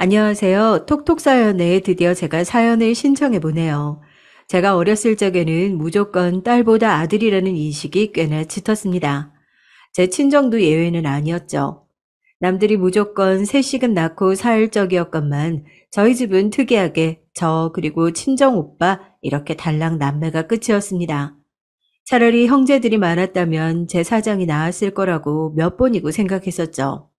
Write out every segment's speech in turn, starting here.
안녕하세요. 톡톡 사연에 드디어 제가 사연을 신청해 보네요. 제가 어렸을 적에는 무조건 딸보다 아들이라는 인식이 꽤나 짙었습니다. 제 친정도 예외는 아니었죠. 남들이 무조건 셋씩은 낳고 살 적이었건만 저희 집은 특이하게 저 그리고 친정 오빠 이렇게 달랑 남매가 끝이었습니다. 차라리 형제들이 많았다면 제 사정이 나았을 거라고 몇 번이고 생각했었죠.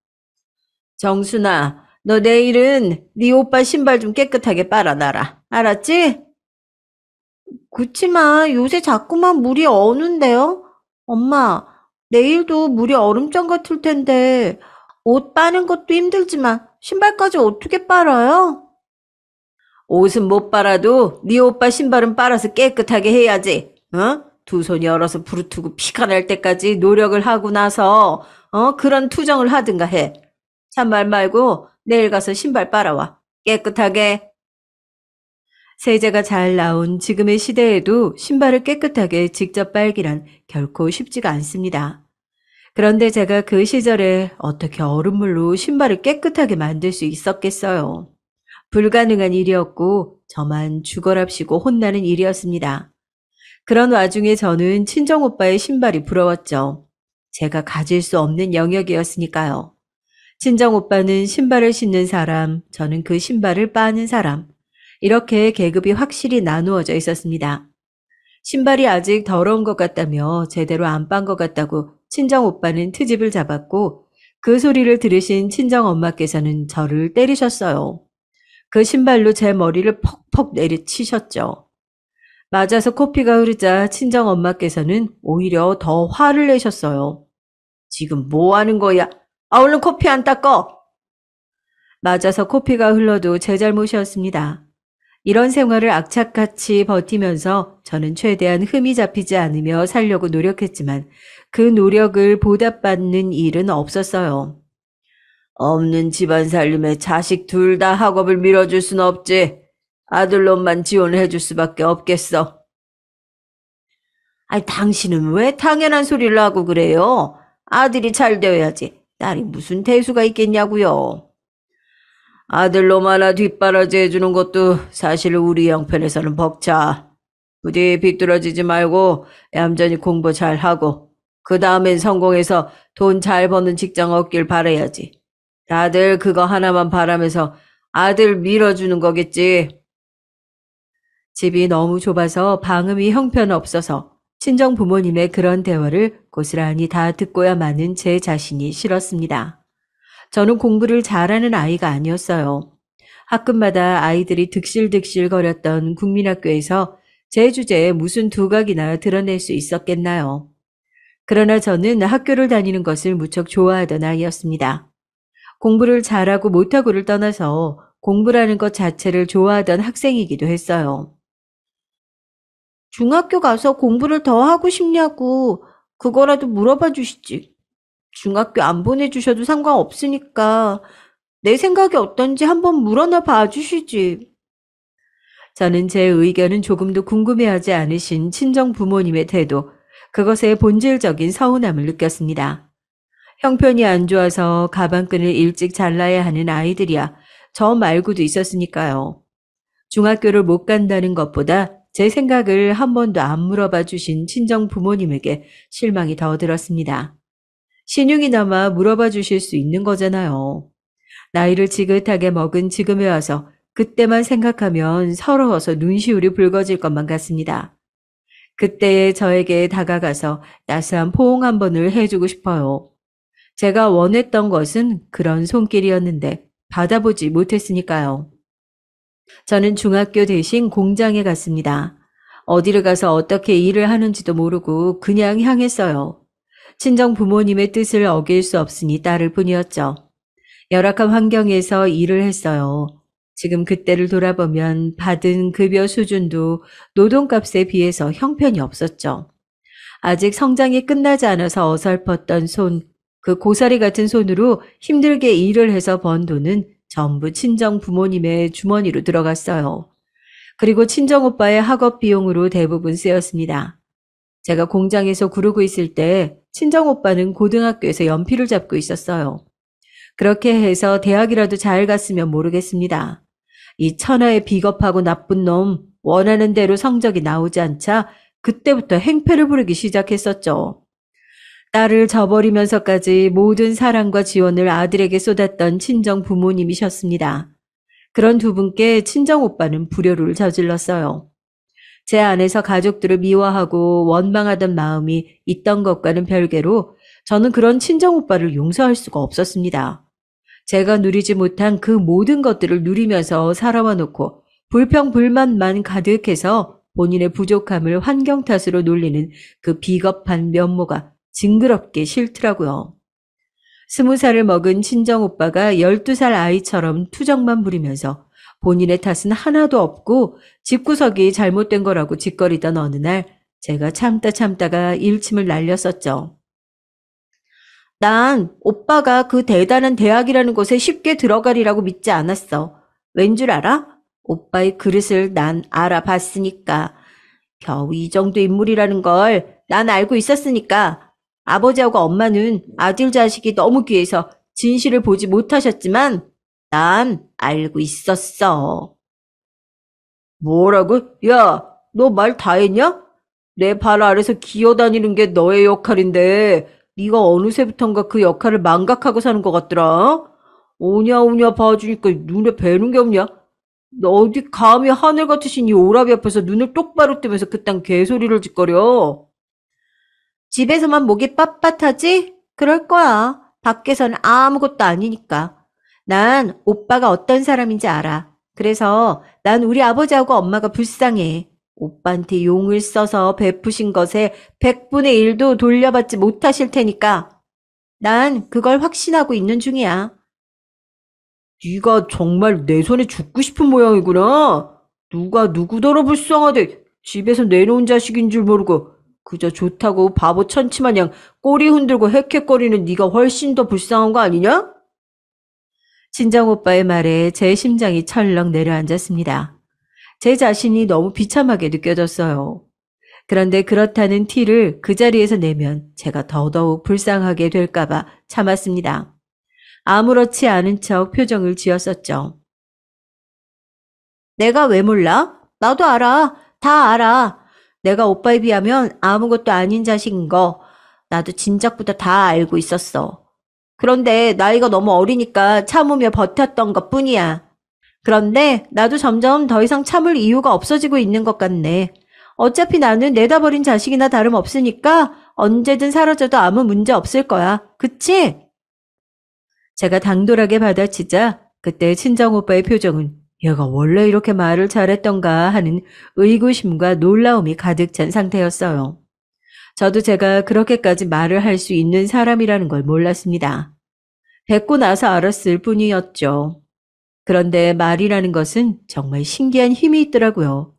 정순아, 너 내일은 네 오빠 신발 좀 깨끗하게 빨아놔라. 알았지? 그치만 요새 자꾸만 물이 어는데요? 엄마, 내일도 물이 얼음장 같을 텐데 옷 빠는 것도 힘들지만 신발까지 어떻게 빨아요? 옷은 못 빨아도 네 오빠 신발은 빨아서 깨끗하게 해야지. 어? 두 손이 얼어서 부르트고 피가 날 때까지 노력을 하고 나서 그런 투정을 하든가 해. 참말 말고 내일 가서 신발 빨아와. 깨끗하게. 세제가 잘 나온 지금의 시대에도 신발을 깨끗하게 직접 빨기란 결코 쉽지가 않습니다. 그런데 제가 그 시절에 어떻게 얼음물로 신발을 깨끗하게 만들 수 있었겠어요. 불가능한 일이었고 저만 죽어랍시고 혼나는 일이었습니다. 그런 와중에 저는 친정오빠의 신발이 부러웠죠. 제가 가질 수 없는 영역이었으니까요. 친정오빠는 신발을 신는 사람, 저는 그 신발을 빠는 사람. 이렇게 계급이 확실히 나누어져 있었습니다. 신발이 아직 더러운 것 같다며 제대로 안 빤 것 같다고 친정오빠는 트집을 잡았고 그 소리를 들으신 친정엄마께서는 저를 때리셨어요. 그 신발로 제 머리를 퍽퍽 내리치셨죠. 맞아서 코피가 흐르자 친정엄마께서는 오히려 더 화를 내셨어요. 지금 뭐 하는 거야? 얼른 코피 안 닦어! 맞아서 코피가 흘러도 제 잘못이었습니다. 이런 생활을 악착같이 버티면서 저는 최대한 흠이 잡히지 않으며 살려고 노력했지만 그 노력을 보답받는 일은 없었어요. 없는 집안 살림에 자식 둘 다 학업을 밀어줄 순 없지. 아들놈만 지원을 해줄 수밖에 없겠어. 아니, 당신은 왜 당연한 소리를 하고 그래요? 아들이 잘 되어야지. 딸이 무슨 대수가 있겠냐고요. 아들놈 하나 뒷바라지 해주는 것도 사실 우리 형편에서는 벅차. 부디 비뚤어지지 말고 얌전히 공부 잘하고 그 다음엔 성공해서 돈 잘 버는 직장 얻길 바라야지. 다들 그거 하나만 바라면서 아들 밀어주는 거겠지. 집이 너무 좁아서 방음이 형편없어서 친정 부모님의 그런 대화를 고스란히 다 듣고야 마는 제 자신이 싫었습니다. 저는 공부를 잘하는 아이가 아니었어요. 학급마다 아이들이 득실득실 거렸던 국민학교에서 제 주제에 무슨 두각이나 드러낼 수 있었겠나요? 그러나 저는 학교를 다니는 것을 무척 좋아하던 아이였습니다. 공부를 잘하고 못하고를 떠나서 공부라는 것 자체를 좋아하던 학생이기도 했어요. 중학교 가서 공부를 더 하고 싶냐고 그거라도 물어봐 주시지. 중학교 안 보내주셔도 상관없으니까 내 생각이 어떤지 한번 물어나 봐주시지. 저는 제 의견은 조금도 궁금해하지 않으신 친정 부모님의 태도, 그것에 본질적인 서운함을 느꼈습니다. 형편이 안 좋아서 가방끈을 일찍 잘라야 하는 아이들이야 저 말고도 있었으니까요. 중학교를 못 간다는 것보다 제 생각을 한 번도 안 물어봐 주신 친정 부모님에게 실망이 더 들었습니다. 신용이나마 물어봐 주실 수 있는 거잖아요. 나이를 지긋하게 먹은 지금에 와서 그때만 생각하면 서러워서 눈시울이 붉어질 것만 같습니다. 그때의 저에게 다가가서 따스한 포옹 한 번을 해주고 싶어요. 제가 원했던 것은 그런 손길이었는데 받아보지 못했으니까요. 저는 중학교 대신 공장에 갔습니다. 어디를 가서 어떻게 일을 하는지도 모르고 그냥 향했어요. 친정 부모님의 뜻을 어길 수 없으니 따를 뿐이었죠. 열악한 환경에서 일을 했어요. 지금 그때를 돌아보면 받은 급여 수준도 노동값에 비해서 형편이 없었죠. 아직 성장이 끝나지 않아서 어설펐던 손, 그 고사리 같은 손으로 힘들게 일을 해서 번 돈은 전부 친정 부모님의 주머니로 들어갔어요. 그리고 친정 오빠의 학업 비용으로 대부분 쓰였습니다. 제가 공장에서 구르고 있을 때 친정 오빠는 고등학교에서 연필을 잡고 있었어요. 그렇게 해서 대학이라도 잘 갔으면 모르겠습니다. 이 천하의 비겁하고 나쁜 놈, 원하는 대로 성적이 나오지 않자 그때부터 행패를 부리기 시작했었죠. 딸을 저버리면서까지 모든 사랑과 지원을 아들에게 쏟았던 친정 부모님이셨습니다. 그런 두 분께 친정 오빠는 불효를 저질렀어요. 제 안에서 가족들을 미워하고 원망하던 마음이 있던 것과는 별개로 저는 그런 친정 오빠를 용서할 수가 없었습니다. 제가 누리지 못한 그 모든 것들을 누리면서 살아와 놓고 불평불만만 가득해서 본인의 부족함을 환경 탓으로 놀리는 그 비겁한 면모가 징그럽게 싫더라고요. 20살을 먹은 친정오빠가 12살 아이처럼 투정만 부리면서 본인의 탓은 하나도 없고 집구석이 잘못된 거라고 짓거리던 어느 날 제가 참다가 일침을 날렸었죠. 난 오빠가 그 대단한 대학이라는 곳에 쉽게 들어가리라고 믿지 않았어. 왠 줄 알아? 오빠의 그릇을 난 알아봤으니까. 겨우 이 정도 인물이라는 걸 난 알고 있었으니까. 아버지하고 엄마는 아들 자식이 너무 귀해서 진실을 보지 못하셨지만 난 알고 있었어. 뭐라고? 야, 너 말 다 했냐? 내 발 아래서 기어다니는 게 너의 역할인데 네가 어느새부턴가 그 역할을 망각하고 사는 것 같더라. 오냐오냐 봐주니까 눈에 뵈는 게 없냐? 너 어디 감히 하늘 같으신 이 오라비 앞에서 눈을 똑바로 뜨면서 그딴 개소리를 짓거려. 집에서만 목이 빳빳하지? 그럴 거야. 밖에서는 아무것도 아니니까. 난 오빠가 어떤 사람인지 알아. 그래서 난 우리 아버지하고 엄마가 불쌍해. 오빠한테 용을 써서 베푸신 것에 100분의 1도 돌려받지 못하실 테니까. 난 그걸 확신하고 있는 중이야. 네가 정말 내 손에 죽고 싶은 모양이구나. 누가 누구더러 불쌍하대. 집에서 내놓은 자식인 줄 모르고 그저 좋다고 바보 천치마냥 꼬리 흔들고 헥헥거리는 네가 훨씬 더 불쌍한 거 아니냐? 친정오빠의 말에 제 심장이 철렁 내려앉았습니다. 제 자신이 너무 비참하게 느껴졌어요. 그런데 그렇다는 티를 그 자리에서 내면 제가 더더욱 불쌍하게 될까봐 참았습니다. 아무렇지 않은 척 표정을 지었었죠. 내가 왜 몰라? 나도 알아. 다 알아. 내가 오빠에 비하면 아무것도 아닌 자식인 거 나도 진작부터 다 알고 있었어. 그런데 나이가 너무 어리니까 참으며 버텼던 것 뿐이야. 그런데 나도 점점 더 이상 참을 이유가 없어지고 있는 것 같네. 어차피 나는 내다버린 자식이나 다름없으니까 언제든 사라져도 아무 문제 없을 거야. 그치? 제가 당돌하게 받아치자 그때 친정오빠의 표정은 얘가 원래 이렇게 말을 잘했던가 하는 의구심과 놀라움이 가득 찬 상태였어요. 저도 제가 그렇게까지 말을 할 수 있는 사람이라는 걸 몰랐습니다. 뵙고 나서 알았을 뿐이었죠. 그런데 말이라는 것은 정말 신기한 힘이 있더라고요.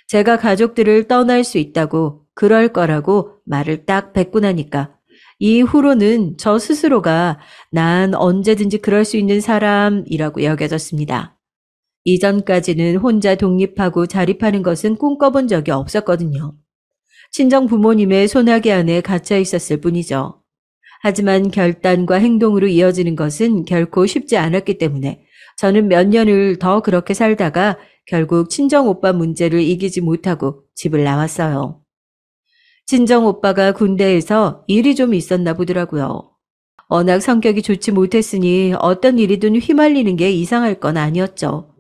제가 가족들을 떠날 수 있다고 그럴 거라고 말을 딱 뱉고 나니까 이후로는 저 스스로가 난 언제든지 그럴 수 있는 사람이라고 여겨졌습니다. 이전까지는 혼자 독립하고 자립하는 것은 꿈꿔본 적이 없었거든요. 친정 부모님의 소나기 안에 갇혀 있었을 뿐이죠. 하지만 결단과 행동으로 이어지는 것은 결코 쉽지 않았기 때문에 저는 몇 년을 더 그렇게 살다가 결국 친정 오빠 문제를 이기지 못하고 집을 나왔어요. 친정 오빠가 군대에서 일이 좀 있었나 보더라고요. 워낙 성격이 좋지 못했으니 어떤 일이든 휘말리는 게 이상할 건 아니었죠.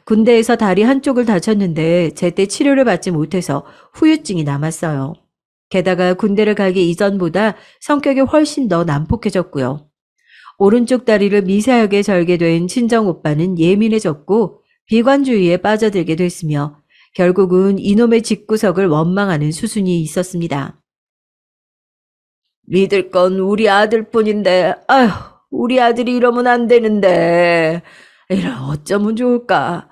군대에서 다리 한쪽을 다쳤는데 제때 치료를 받지 못해서 후유증이 남았어요. 게다가 군대를 가기 이전보다 성격이 훨씬 더 난폭해졌고요. 오른쪽 다리를 미세하게 절게 된 친정 오빠는 예민해졌고 비관주의에 빠져들게 됐으며 결국은 이놈의 집구석을 원망하는 수순이 있었습니다. 믿을 건 우리 아들뿐인데 아휴 우리 아들이 이러면 안 되는데 이러 어쩌면 좋을까.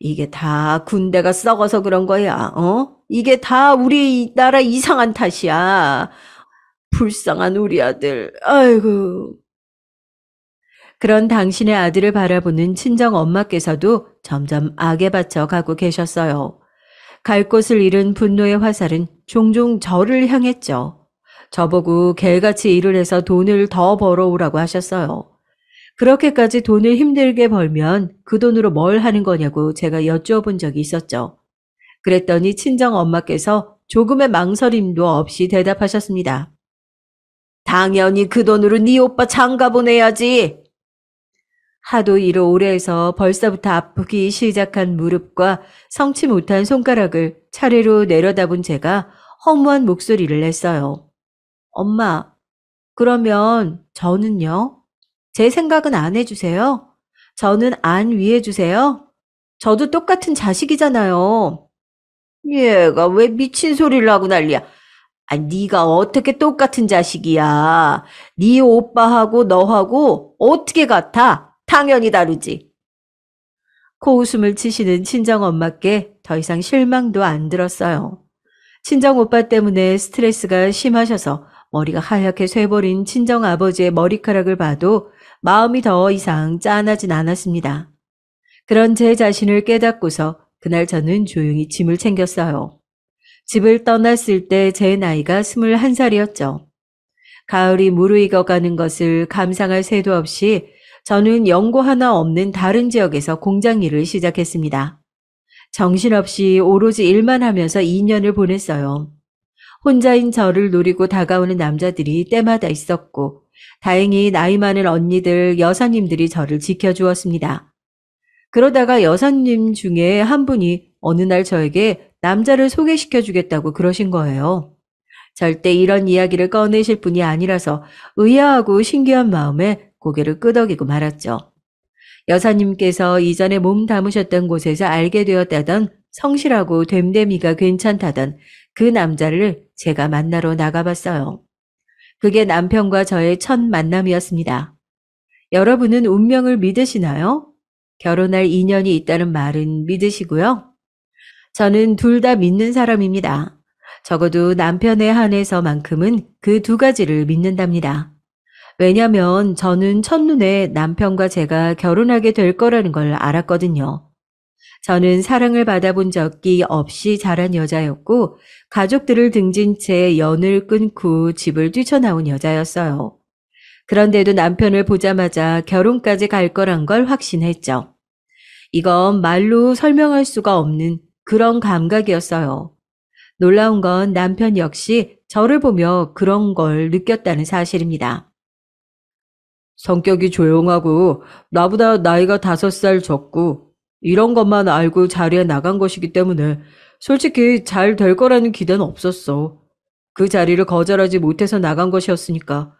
이게 다 군대가 썩어서 그런 거야. 이게 다 우리나라 이상한 탓이야. 불쌍한 우리 아들. 아이고. 그런 당신의 아들을 바라보는 친정 엄마께서도 점점 악에 받쳐 가고 계셨어요. 갈 곳을 잃은 분노의 화살은 종종 저를 향했죠. 저보고 개같이 일을 해서 돈을 더 벌어오라고 하셨어요. 그렇게까지 돈을 힘들게 벌면 그 돈으로 뭘 하는 거냐고 제가 여쭈어본 적이 있었죠. 그랬더니 친정 엄마께서 조금의 망설임도 없이 대답하셨습니다. 당연히 그 돈으로 네 오빠 장가 보내야지. 하도 일을 오래 해서 벌써부터 아프기 시작한 무릎과 성치 못한 손가락을 차례로 내려다본 제가 허무한 목소리를 냈어요. 엄마, 그러면 저는요? 제 생각은 안 해주세요? 저는 안 위해주세요? 저도 똑같은 자식이잖아요. 얘가 왜 미친 소리를 하고 난리야. 아, 네가 어떻게 똑같은 자식이야. 네 오빠하고 너하고 어떻게 같아? 당연히 다르지. 코웃음을 치시는 친정엄마께 더 이상 실망도 안 들었어요. 친정오빠 때문에 스트레스가 심하셔서 머리가 하얗게 쇠버린 친정아버지의 머리카락을 봐도 마음이 더 이상 짠하진 않았습니다. 그런 제 자신을 깨닫고서 그날 저는 조용히 짐을 챙겼어요. 집을 떠났을 때 제 나이가 21살이었죠. 가을이 무르익어가는 것을 감상할 새도 없이 저는 연고 하나 없는 다른 지역에서 공장 일을 시작했습니다. 정신없이 오로지 일만 하면서 2년을 보냈어요. 혼자인 저를 노리고 다가오는 남자들이 때마다 있었고 다행히 나이 많은 언니들, 여사님들이 저를 지켜주었습니다. 그러다가 여사님 중에 한 분이 어느 날 저에게 남자를 소개시켜 주겠다고 그러신 거예요. 절대 이런 이야기를 꺼내실 분이 아니라서 의아하고 신기한 마음에 고개를 끄덕이고 말았죠. 여사님께서 이전에 몸 담으셨던 곳에서 알게 되었다던 성실하고 됨됨이가 괜찮다던 그 남자를 제가 만나러 나가봤어요. 그게 남편과 저의 첫 만남이었습니다. 여러분은 운명을 믿으시나요? 결혼할 인연이 있다는 말은 믿으시고요. 저는 둘 다 믿는 사람입니다. 적어도 남편에 한해서만큼은 그 두 가지를 믿는답니다. 왜냐면 저는 첫눈에 남편과 제가 결혼하게 될 거라는 걸 알았거든요. 저는 사랑을 받아본 적이 없이 자란 여자였고 가족들을 등진 채 연을 끊고 집을 뛰쳐나온 여자였어요. 그런데도 남편을 보자마자 결혼까지 갈 거란 걸 확신했죠. 이건 말로 설명할 수가 없는 그런 감각이었어요. 놀라운 건 남편 역시 저를 보며 그런 걸 느꼈다는 사실입니다. 성격이 조용하고 나보다 나이가 5살 적고 이런 것만 알고 자리에 나간 것이기 때문에 솔직히 잘 될 거라는 기대는 없었어. 그 자리를 거절하지 못해서 나간 것이었으니까.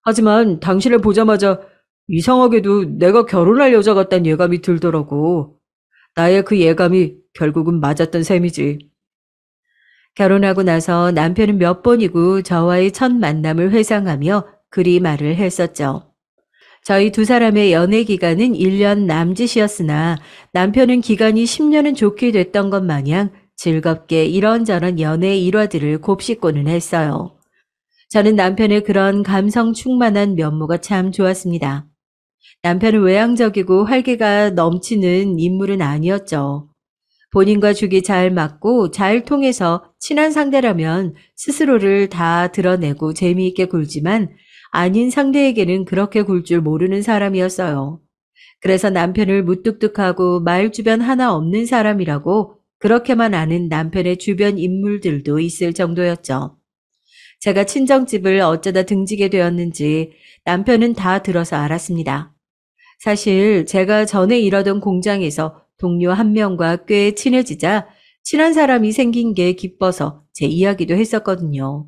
하지만 당신을 보자마자 이상하게도 내가 결혼할 여자 같다는 예감이 들더라고. 나의 그 예감이 결국은 맞았던 셈이지. 결혼하고 나서 남편은 몇 번이고 저와의 첫 만남을 회상하며 그리 말을 했었죠. 저희 두 사람의 연애 기간은 1년 남짓이었으나 남편은 기간이 10년은 좋게 됐던 것 마냥 즐겁게 이런저런 연애 일화들을 곱씹고는 했어요. 저는 남편의 그런 감성 충만한 면모가 참 좋았습니다. 남편은 외향적이고 활기가 넘치는 인물은 아니었죠. 본인과 죽이 잘 맞고 잘 통해서 친한 상대라면 스스로를 다 드러내고 재미있게 굴지만 아닌 상대에게는 그렇게 굴 줄 모르는 사람이었어요. 그래서 남편을 무뚝뚝하고 말 주변 하나 없는 사람이라고 그렇게만 아는 남편의 주변 인물들도 있을 정도였죠. 제가 친정집을 어쩌다 등지게 되었는지 남편은 다 들어서 알았습니다. 사실 제가 전에 일하던 공장에서 동료 한 명과 꽤 친해지자 친한 사람이 생긴 게 기뻐서 제 이야기도 했었거든요.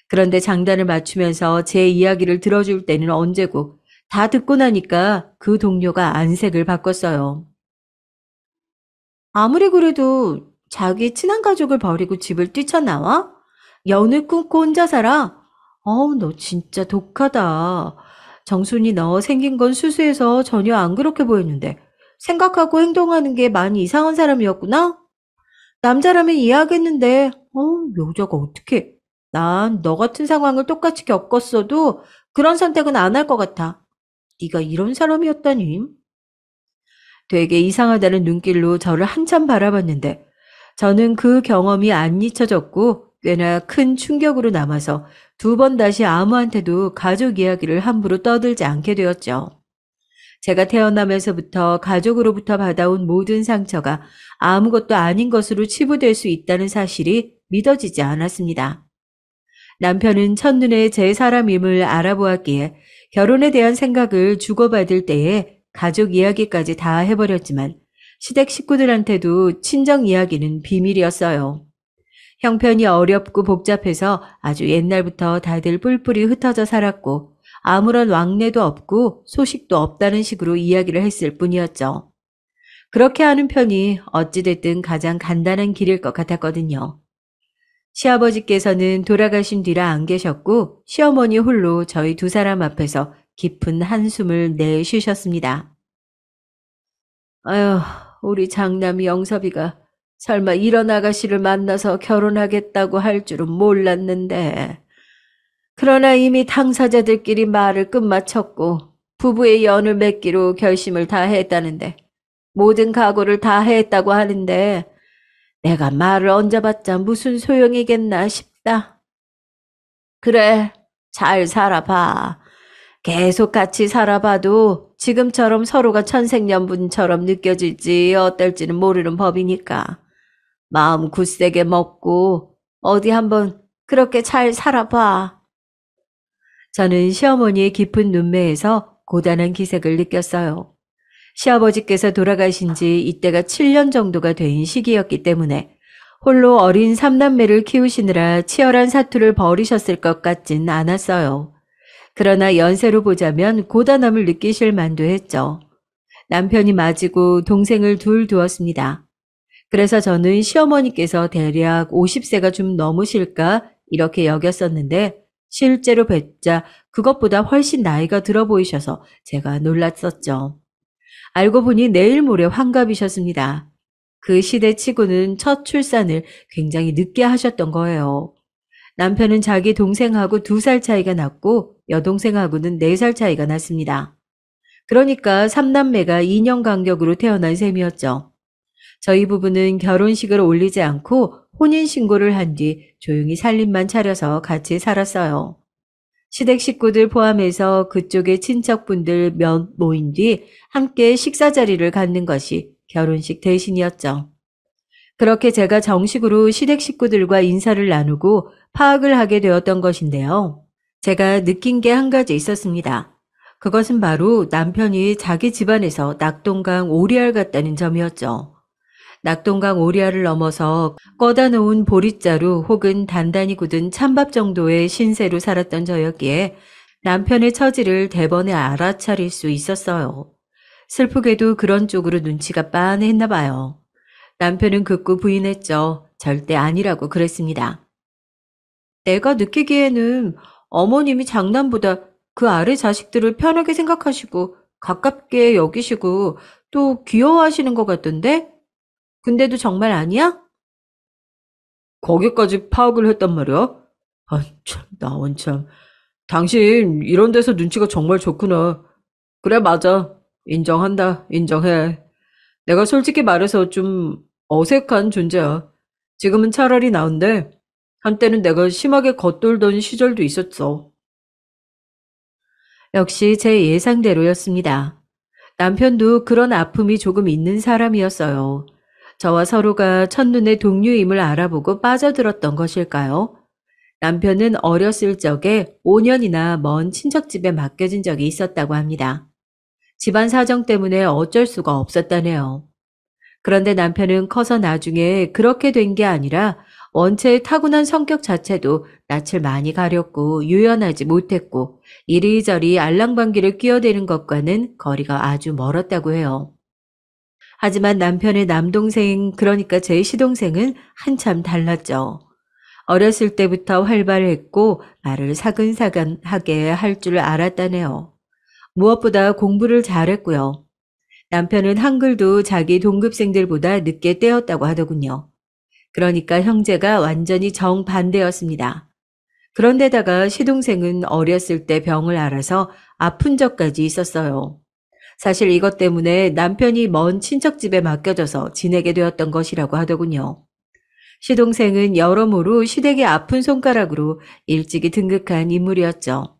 그런데 장단을 맞추면서 제 이야기를 들어줄 때는 언제고 다 듣고 나니까 그 동료가 안색을 바꿨어요. 아무리 그래도 자기 친한 가족을 버리고 집을 뛰쳐나와? 연을 끊고 혼자 살아? 어우, 너 진짜 독하다. 정순이 너 생긴 건 수수해서 전혀 안 그렇게 보였는데 생각하고 행동하는 게 많이 이상한 사람이었구나? 남자라면 이해하겠는데, 여자가 어떻게? 난 너 같은 상황을 똑같이 겪었어도 그런 선택은 안 할 것 같아. 네가 이런 사람이었다니. 되게 이상하다는 눈길로 저를 한참 바라봤는데 저는 그 경험이 안 잊혀졌고 꽤나 큰 충격으로 남아서 두 번 다시 아무한테도 가족 이야기를 함부로 떠들지 않게 되었죠. 제가 태어나면서부터 가족으로부터 받아온 모든 상처가 아무것도 아닌 것으로 치부될 수 있다는 사실이 믿어지지 않았습니다. 남편은 첫눈에 제 사람임을 알아보았기에 결혼에 대한 생각을 주고받을 때에 가족 이야기까지 다 해버렸지만 시댁 식구들한테도 친정 이야기는 비밀이었어요. 형편이 어렵고 복잡해서 아주 옛날부터 다들 뿔뿔이 흩어져 살았고 아무런 왕래도 없고 소식도 없다는 식으로 이야기를 했을 뿐이었죠. 그렇게 하는 편이 어찌됐든 가장 간단한 길일 것 같았거든요. 시아버지께서는 돌아가신 뒤라 안 계셨고 시어머니 홀로 저희 두 사람 앞에서 깊은 한숨을 내쉬셨습니다. 아휴, 우리 장남이 영섭이가 설마 이런 아가씨를 만나서 결혼하겠다고 할 줄은 몰랐는데. 그러나 이미 당사자들끼리 말을 끝마쳤고 부부의 연을 맺기로 결심을 다 했다는데 모든 각오를 다 했다고 하는데 내가 말을 얹어봤자 무슨 소용이겠나 싶다. 그래, 잘 살아봐. 계속 같이 살아봐도 지금처럼 서로가 천생연분처럼 느껴질지 어떨지는 모르는 법이니까 마음 굳세게 먹고 어디 한번 그렇게 잘 살아봐. 저는 시어머니의 깊은 눈매에서 고단한 기색을 느꼈어요. 시아버지께서 돌아가신 지 이때가 7년 정도가 된 시기였기 때문에 홀로 어린 삼남매를 키우시느라 치열한 사투를 벌이셨을 것 같진 않았어요. 그러나 연세로 보자면 고단함을 느끼실 만도 했죠. 남편이 맞이고 동생을 둘 두었습니다. 그래서 저는 시어머니께서 대략 50세가 좀 넘으실까 이렇게 여겼었는데 실제로 뵙자 그것보다 훨씬 나이가 들어 보이셔서 제가 놀랐었죠. 알고 보니 내일 모레 환갑이셨습니다. 그 시대치고는 첫 출산을 굉장히 늦게 하셨던 거예요. 남편은 자기 동생하고 2살 차이가 났고 여동생하고는 4살 차이가 났습니다. 그러니까 3남매가 2년 간격으로 태어난 셈이었죠. 저희 부부는 결혼식을 올리지 않고 혼인신고를 한 뒤 조용히 살림만 차려서 같이 살았어요. 시댁 식구들 포함해서 그쪽의 친척분들 몇 모인 뒤 함께 식사 자리를 갖는 것이 결혼식 대신이었죠. 그렇게 제가 정식으로 시댁 식구들과 인사를 나누고 파악을 하게 되었던 것인데요. 제가 느낀 게 한 가지 있었습니다. 그것은 바로 남편이 자기 집안에서 낙동강 오리알 같다는 점이었죠. 낙동강 오리알을 넘어서 꺼다 놓은 보릿자루 혹은 단단히 굳은 찬밥 정도의 신세로 살았던 저였기에 남편의 처지를 대번에 알아차릴 수 있었어요. 슬프게도 그런 쪽으로 눈치가 빤했나 봐요. 남편은 극구 부인했죠. 절대 아니라고 그랬습니다. 내가 느끼기에는 어머님이 장남보다 그 아래 자식들을 편하게 생각하시고 가깝게 여기시고 또 귀여워하시는 것 같던데? 근데도 정말 아니야? 거기까지 파악을 했단 말이야? 아, 참, 나 원참. 당신 이런 데서 눈치가 정말 좋구나. 그래, 맞아. 인정한다. 인정해. 내가 솔직히 말해서 좀 어색한 존재야. 지금은 차라리 나은데 한때는 내가 심하게 겉돌던 시절도 있었어. 역시 제 예상대로였습니다. 남편도 그런 아픔이 조금 있는 사람이었어요. 저와 서로가 첫눈에 동료임을 알아보고 빠져들었던 것일까요? 남편은 어렸을 적에 5년이나 먼 친척집에 맡겨진 적이 있었다고 합니다. 집안 사정 때문에 어쩔 수가 없었다네요. 그런데 남편은 커서 나중에 그렇게 된 게 아니라 원체 타고난 성격 자체도 낯을 많이 가렸고 유연하지 못했고 이리저리 알랑방귀를 끼어대는 것과는 거리가 아주 멀었다고 해요. 하지만 남편의 남동생, 그러니까 제 시동생은 한참 달랐죠. 어렸을 때부터 활발했고 말을 사근사근하게 할 줄 알았다네요. 무엇보다 공부를 잘했고요. 남편은 한글도 자기 동급생들보다 늦게 떼었다고 하더군요. 그러니까 형제가 완전히 정반대였습니다. 그런데다가 시동생은 어렸을 때 병을 앓아서 아픈 적까지 있었어요. 사실 이것 때문에 남편이 먼 친척집에 맡겨져서 지내게 되었던 것이라고 하더군요. 시동생은 여러모로 시댁의 아픈 손가락으로 일찍이 등극한 인물이었죠.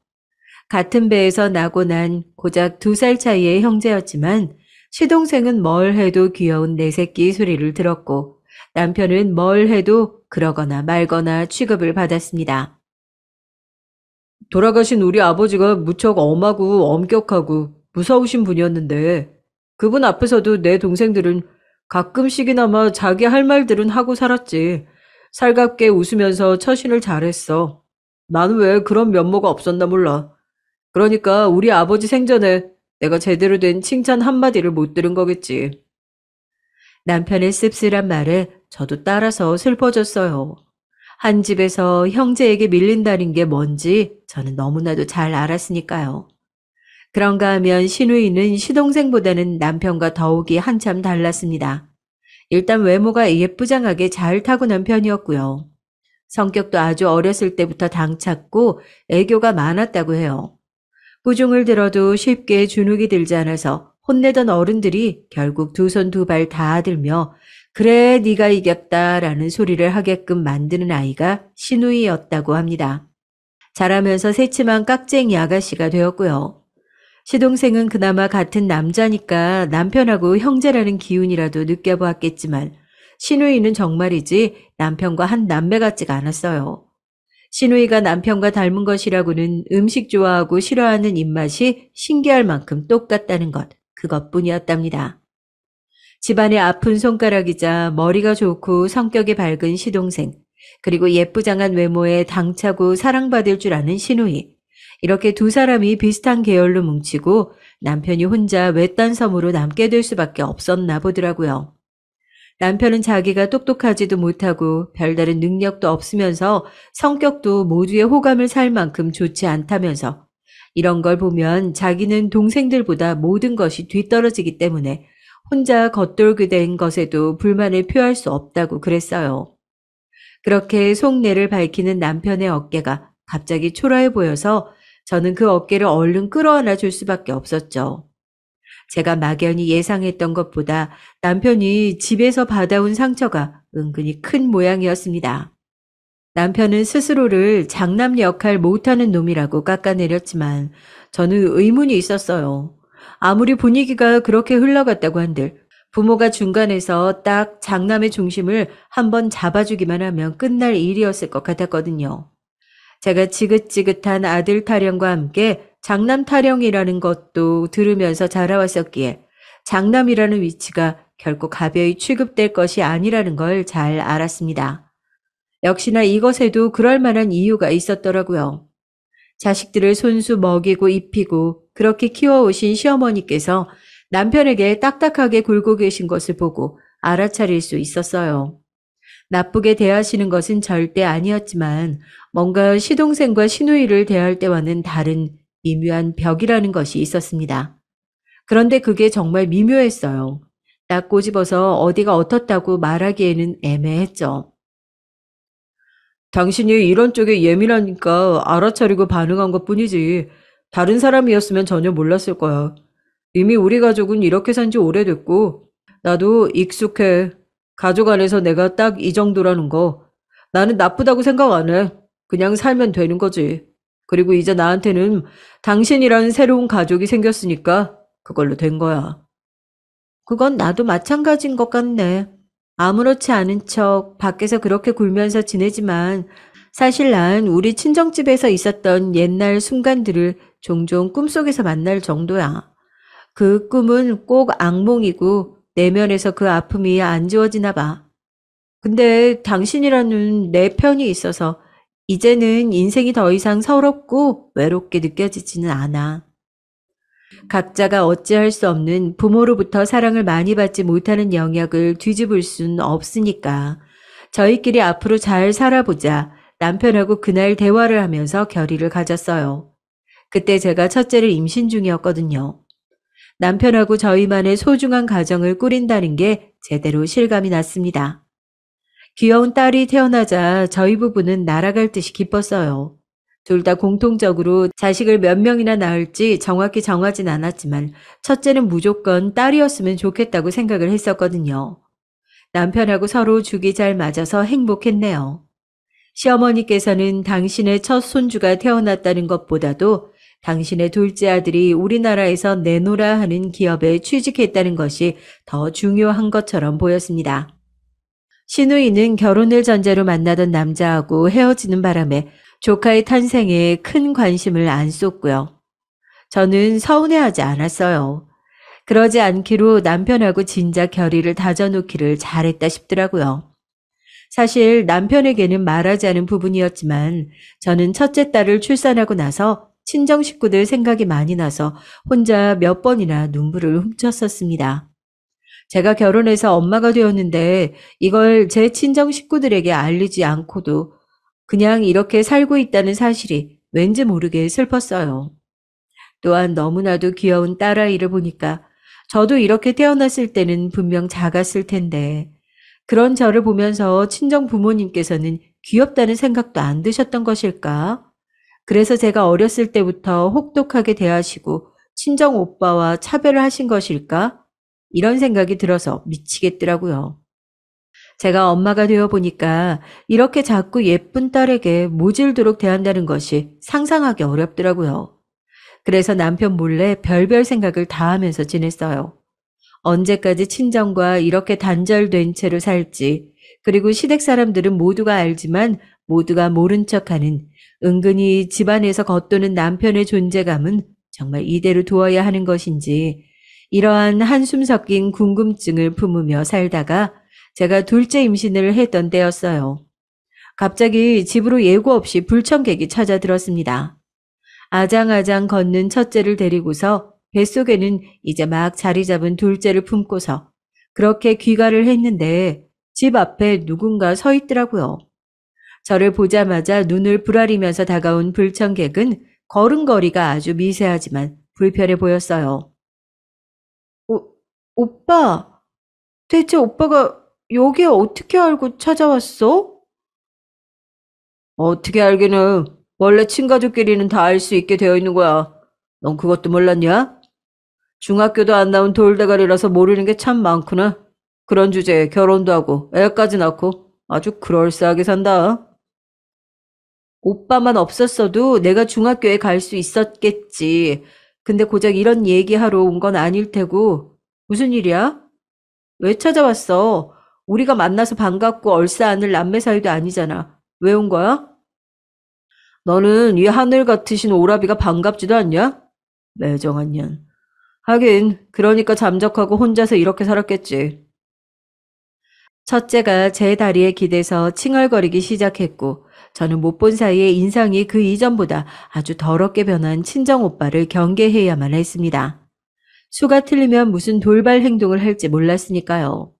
같은 배에서 나고 난 고작 2살 차이의 형제였지만 시동생은 뭘 해도 귀여운 내 새끼 소리를 들었고 남편은 뭘 해도 그러거나 말거나 취급을 받았습니다. 돌아가신 우리 아버지가 무척 엄하고 엄격하고 무서우신 분이었는데 그분 앞에서도 내 동생들은 가끔씩이나마 자기 할 말들은 하고 살았지. 살갑게 웃으면서 처신을 잘했어. 나는 왜 그런 면모가 없었나 몰라. 그러니까 우리 아버지 생전에 내가 제대로 된 칭찬 한마디를 못 들은 거겠지. 남편의 씁쓸한 말에 저도 따라서 슬퍼졌어요. 한 집에서 형제에게 밀린다는 게 뭔지 저는 너무나도 잘 알았으니까요. 그런가 하면 신우이는 시동생보다는 남편과 더욱이 한참 달랐습니다. 일단 외모가 예쁘장하게 잘 타고난 편이었고요. 성격도 아주 어렸을 때부터 당찼고 애교가 많았다고 해요. 부중을 들어도 쉽게 주눅이 들지 않아서 혼내던 어른들이 결국 두 손 두 발 다 들며 그래 네가 이겼다라는 소리를 하게끔 만드는 아이가 신우이였다고 합니다. 자라면서 새침한 깍쟁이 아가씨가 되었고요. 시동생은 그나마 같은 남자니까 남편하고 형제라는 기운이라도 느껴보았겠지만 신우이는 정말이지 남편과 한 남매 같지가 않았어요. 신우이가 남편과 닮은 것이라고는 음식 좋아하고 싫어하는 입맛이 신기할 만큼 똑같다는 것, 그것뿐이었답니다. 집안의 아픈 손가락이자 머리가 좋고 성격이 밝은 시동생, 그리고 예쁘장한 외모에 당차고 사랑받을 줄 아는 신우이. 이렇게 두 사람이 비슷한 계열로 뭉치고 남편이 혼자 외딴 섬으로 남게 될 수밖에 없었나 보더라고요. 남편은 자기가 똑똑하지도 못하고 별다른 능력도 없으면서 성격도 모두의 호감을 살 만큼 좋지 않다면서 이런 걸 보면 자기는 동생들보다 모든 것이 뒤떨어지기 때문에 혼자 겉돌게 된 것에도 불만을 표할 수 없다고 그랬어요. 그렇게 속내를 밝히는 남편의 어깨가 갑자기 초라해 보여서 저는 그 어깨를 얼른 끌어안아 줄 수밖에 없었죠. 제가 막연히 예상했던 것보다 남편이 집에서 받아온 상처가 은근히 큰 모양이었습니다. 남편은 스스로를 장남 역할 못하는 놈이라고 깎아내렸지만 저는 의문이 있었어요. 아무리 분위기가 그렇게 흘러갔다고 한들 부모가 중간에서 딱 장남의 중심을 한번 잡아주기만 하면 끝날 일이었을 것 같았거든요. 제가 지긋지긋한 아들 타령과 함께 장남 타령이라는 것도 들으면서 자라왔었기에 장남이라는 위치가 결코 가벼이 취급될 것이 아니라는 걸 잘 알았습니다. 역시나 이것에도 그럴 만한 이유가 있었더라고요. 자식들을 손수 먹이고 입히고 그렇게 키워오신 시어머니께서 남편에게 딱딱하게 굴고 계신 것을 보고 알아차릴 수 있었어요. 나쁘게 대하시는 것은 절대 아니었지만 뭔가 시동생과 시누이를 대할 때와는 다른 미묘한 벽이라는 것이 있었습니다. 그런데 그게 정말 미묘했어요. 딱 꼬집어서 어디가 어떻다고 말하기에는 애매했죠. 당신이 이런 쪽에 예민하니까 알아차리고 반응한 것뿐이지 다른 사람이었으면 전혀 몰랐을 거야. 이미 우리 가족은 이렇게 산지 오래됐고 나도 익숙해. 가족 안에서 내가 딱 이 정도라는 거. 나는 나쁘다고 생각 안 해. 그냥 살면 되는 거지. 그리고 이제 나한테는 당신이라는 새로운 가족이 생겼으니까 그걸로 된 거야. 그건 나도 마찬가지인 것 같네. 아무렇지 않은 척 밖에서 그렇게 굴면서 지내지만 사실 난 우리 친정집에서 있었던 옛날 순간들을 종종 꿈속에서 만날 정도야. 그 꿈은 꼭 악몽이고 내면에서 그 아픔이 안 지워지나 봐. 근데 당신이라는 내 편이 있어서 이제는 인생이 더 이상 서럽고 외롭게 느껴지지는 않아. 각자가 어찌할 수 없는 부모로부터 사랑을 많이 받지 못하는 영역을 뒤집을 순 없으니까 저희끼리 앞으로 잘 살아보자 남편하고 그날 대화를 하면서 결의를 가졌어요. 그때 제가 첫째를 임신 중이었거든요. 남편하고 저희만의 소중한 가정을 꾸린다는 게 제대로 실감이 났습니다. 귀여운 딸이 태어나자 저희 부부는 날아갈 듯이 기뻤어요. 둘 다 공통적으로 자식을 몇 명이나 낳을지 정확히 정하진 않았지만 첫째는 무조건 딸이었으면 좋겠다고 생각을 했었거든요. 남편하고 서로 죽이 잘 맞아서 행복했네요. 시어머니께서는 당신의 첫 손주가 태어났다는 것보다도 당신의 둘째 아들이 우리나라에서 내노라 하는 기업에 취직했다는 것이 더 중요한 것처럼 보였습니다. 신우이는 결혼을 전제로 만나던 남자하고 헤어지는 바람에 조카의 탄생에 큰 관심을 안 쏟고요. 저는 서운해하지 않았어요. 그러지 않기로 남편하고 진작 결의를 다져놓기를 잘했다 싶더라고요. 사실 남편에게는 말하지 않은 부분이었지만 저는 첫째 딸을 출산하고 나서 친정 식구들 생각이 많이 나서 혼자 몇 번이나 눈물을 훔쳤었습니다. 제가 결혼해서 엄마가 되었는데 이걸 제 친정 식구들에게 알리지 않고도 그냥 이렇게 살고 있다는 사실이 왠지 모르게 슬펐어요. 또한 너무나도 귀여운 딸아이를 보니까 저도 이렇게 태어났을 때는 분명 작았을 텐데 그런 저를 보면서 친정 부모님께서는 귀엽다는 생각도 안 드셨던 것일까? 그래서 제가 어렸을 때부터 혹독하게 대하시고 친정 오빠와 차별을 하신 것일까? 이런 생각이 들어서 미치겠더라고요. 제가 엄마가 되어 보니까 이렇게 자꾸 예쁜 딸에게 모질도록 대한다는 것이 상상하기 어렵더라고요. 그래서 남편 몰래 별별 생각을 다 하면서 지냈어요. 언제까지 친정과 이렇게 단절된 채로 살지, 그리고 시댁 사람들은 모두가 알지만 모두가 모른 척하는 은근히 집안에서 겉도는 남편의 존재감은 정말 이대로 두어야 하는 것인지 이러한 한숨 섞인 궁금증을 품으며 살다가 제가 둘째 임신을 했던 때였어요. 갑자기 집으로 예고 없이 불청객이 찾아들었습니다. 아장아장 걷는 첫째를 데리고서 뱃속에는 이제 막 자리 잡은 둘째를 품고서 그렇게 귀가를 했는데 집 앞에 누군가 서 있더라고요. 저를 보자마자 눈을 부라리면서 다가온 불청객은 걸음걸이가 아주 미세하지만 불편해 보였어요. 오빠, 대체 오빠가 여기에 어떻게 알고 찾아왔어? 어떻게 알기는 원래 친가족끼리는 다 알 수 있게 되어 있는 거야. 넌 그것도 몰랐냐? 중학교도 안 나온 돌대가리라서 모르는 게 참 많구나. 그런 주제에 결혼도 하고 애까지 낳고 아주 그럴싸하게 산다. 오빠만 없었어도 내가 중학교에 갈 수 있었겠지. 근데 고작 이런 얘기하러 온 건 아닐 테고. 무슨 일이야? 왜 찾아왔어? 우리가 만나서 반갑고 얼싸안을 남매 사이도 아니잖아. 왜 온 거야? 너는 이 하늘 같으신 오라비가 반갑지도 않냐? 매정한 년. 하긴 그러니까 잠적하고 혼자서 이렇게 살았겠지. 첫째가 제 다리에 기대서 칭얼거리기 시작했고 저는 못 본 사이에 인상이 그 이전보다 아주 더럽게 변한 친정오빠를 경계해야만 했습니다. 수가 틀리면 무슨 돌발 행동을 할지 몰랐으니까요.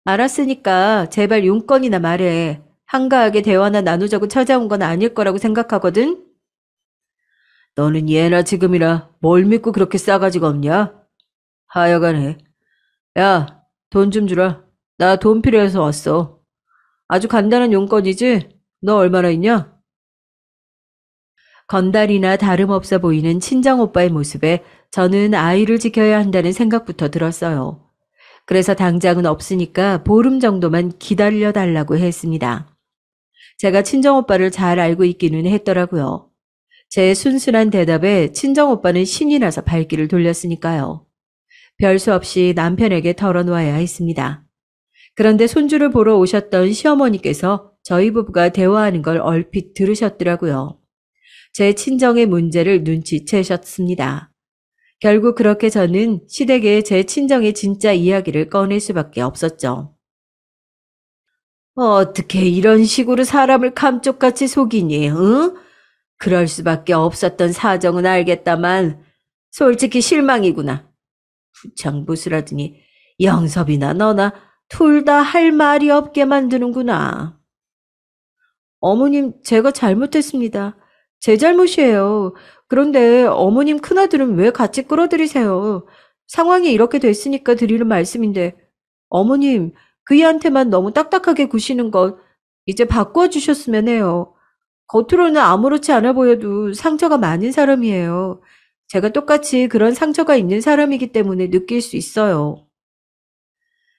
알았으니까 제발 용건이나 말해. 한가하게 대화나 나누자고 찾아온 건 아닐 거라고 생각하거든? 너는 예나 지금이나 뭘 믿고 그렇게 싸가지가 없냐? 하여간에. 야, 돈 좀 주라. 나 돈 필요해서 왔어. 아주 간단한 용건이지? 너 얼마나 있냐? 건달이나 다름없어 보이는 친정오빠의 모습에 저는 아이를 지켜야 한다는 생각부터 들었어요. 그래서 당장은 없으니까 보름 정도만 기다려달라고 했습니다. 제가 친정오빠를 잘 알고 있기는 했더라고요. 제 순순한 대답에 친정오빠는 신이 나서 발길을 돌렸으니까요. 별 수 없이 남편에게 털어놓아야 했습니다. 그런데 손주를 보러 오셨던 시어머니께서 저희 부부가 대화하는 걸 얼핏 들으셨더라고요. 제 친정의 문제를 눈치채셨습니다. 결국 그렇게 저는 시댁에 제 친정의 진짜 이야기를 꺼낼 수밖에 없었죠. 어떻게 이런 식으로 사람을 감쪽같이 속이니, 응? 그럴 수밖에 없었던 사정은 알겠다만 솔직히 실망이구나. 부창부수라더니 영섭이나 너나 둘 다 할 말이 없게 만드는구나. 어머님, 제가 잘못했습니다. 제 잘못이에요. 그런데 어머님 큰아들은 왜 같이 끌어들이세요? 상황이 이렇게 됐으니까 드리는 말씀인데 어머님, 그이한테만 너무 딱딱하게 구시는 것 이제 바꿔 주셨으면 해요. 겉으로는 아무렇지 않아 보여도 상처가 많은 사람이에요. 제가 똑같이 그런 상처가 있는 사람이기 때문에 느낄 수 있어요.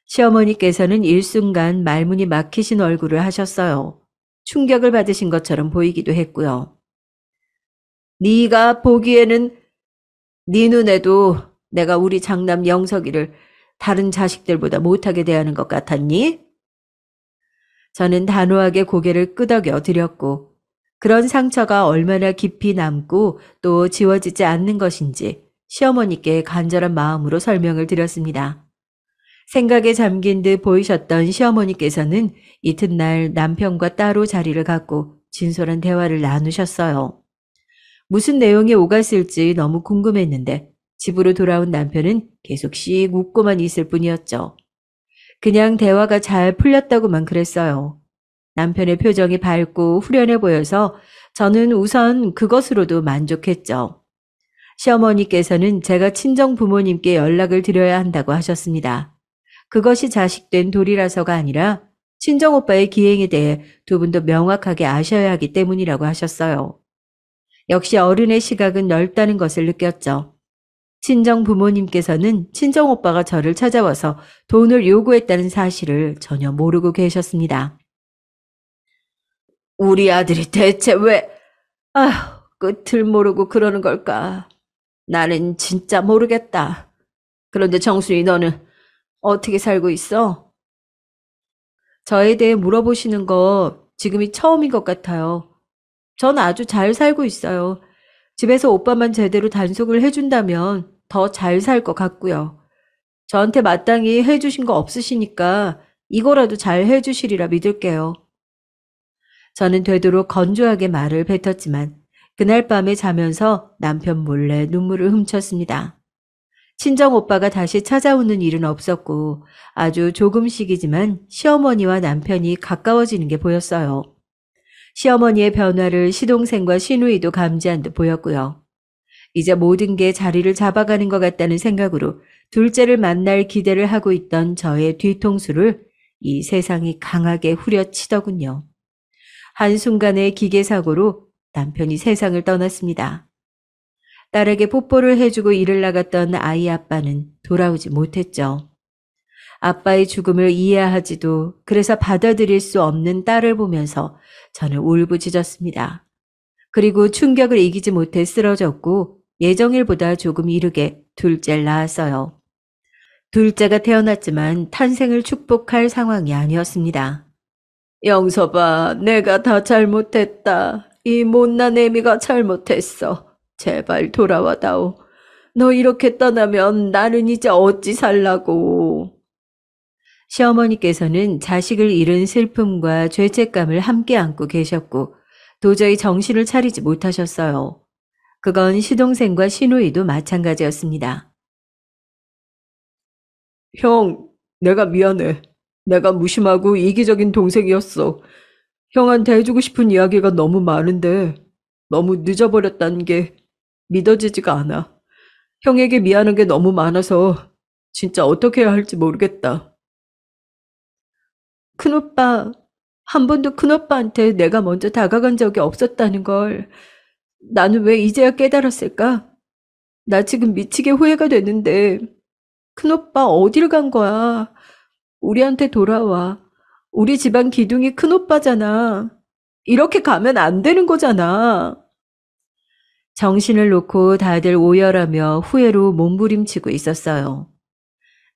시어머니께서는 일순간 말문이 막히신 얼굴을 하셨어요. 충격을 받으신 것처럼 보이기도 했고요. 네가 보기에는 네 눈에도 내가 우리 장남 영석이를 다른 자식들보다 못하게 대하는 것 같았니? 저는 단호하게 고개를 끄덕여 드렸고 그런 상처가 얼마나 깊이 남고 또 지워지지 않는 것인지 시어머니께 간절한 마음으로 설명을 드렸습니다. 생각에 잠긴 듯 보이셨던 시어머니께서는 이튿날 남편과 따로 자리를 갖고 진솔한 대화를 나누셨어요. 무슨 내용이 오갔을지 너무 궁금했는데 집으로 돌아온 남편은 계속 씩 웃고만 있을 뿐이었죠. 그냥 대화가 잘 풀렸다고만 그랬어요. 남편의 표정이 밝고 후련해 보여서 저는 우선 그것으로도 만족했죠. 시어머니께서는 제가 친정 부모님께 연락을 드려야 한다고 하셨습니다. 그것이 자식된 도리라서가 아니라 친정오빠의 기행에 대해 두 분도 명확하게 아셔야 하기 때문이라고 하셨어요. 역시 어른의 시각은 넓다는 것을 느꼈죠. 친정 부모님께서는 친정오빠가 저를 찾아와서 돈을 요구했다는 사실을 전혀 모르고 계셨습니다. 우리 아들이 대체 왜, 아휴, 끝을 모르고 그러는 걸까? 나는 진짜 모르겠다. 그런데 정순이 너는 어떻게 살고 있어? 저에 대해 물어보시는 거 지금이 처음인 것 같아요. 전 아주 잘 살고 있어요. 집에서 오빠만 제대로 단속을 해준다면 더 잘 살 것 같고요. 저한테 마땅히 해주신 거 없으시니까 이거라도 잘 해주시리라 믿을게요. 저는 되도록 건조하게 말을 뱉었지만 그날 밤에 자면서 남편 몰래 눈물을 훔쳤습니다. 친정 오빠가 다시 찾아오는 일은 없었고 아주 조금씩이지만 시어머니와 남편이 가까워지는 게 보였어요. 시어머니의 변화를 시동생과 시누이도 감지한 듯 보였고요. 이제 모든 게 자리를 잡아가는 것 같다는 생각으로 둘째를 만날 기대를 하고 있던 저의 뒤통수를 이 세상이 강하게 후려치더군요. 한순간의 기계사고로 남편이 세상을 떠났습니다. 딸에게 뽀뽀를 해주고 일을 나갔던 아이 아빠는 돌아오지 못했죠. 아빠의 죽음을 이해하지도 그래서 받아들일 수 없는 딸을 보면서 저는 울부짖었습니다. 그리고 충격을 이기지 못해 쓰러졌고 예정일보다 조금 이르게 둘째를 낳았어요. 둘째가 태어났지만 탄생을 축복할 상황이 아니었습니다. 영서봐, 내가 다 잘못했다. 이 못난 애미가 잘못했어. 제발 돌아와다오. 너 이렇게 떠나면 나는 이제 어찌 살라고. 시어머니께서는 자식을 잃은 슬픔과 죄책감을 함께 안고 계셨고 도저히 정신을 차리지 못하셨어요. 그건 시동생과 시누이도 마찬가지였습니다. 형, 내가 미안해. 내가 무심하고 이기적인 동생이었어. 형한테 해주고 싶은 이야기가 너무 많은데 너무 늦어버렸다는 게 믿어지지가 않아. 형에게 미안한 게 너무 많아서 진짜 어떻게 해야 할지 모르겠다. 큰오빠, 한 번도 큰오빠한테 내가 먼저 다가간 적이 없었다는 걸 나는 왜 이제야 깨달았을까? 나 지금 미치게 후회가 되는데 큰오빠 어딜 간 거야? 우리한테 돌아와. 우리 집안 기둥이 큰오빠잖아. 이렇게 가면 안 되는 거잖아. 정신을 놓고 다들 오열하며 후회로 몸부림치고 있었어요.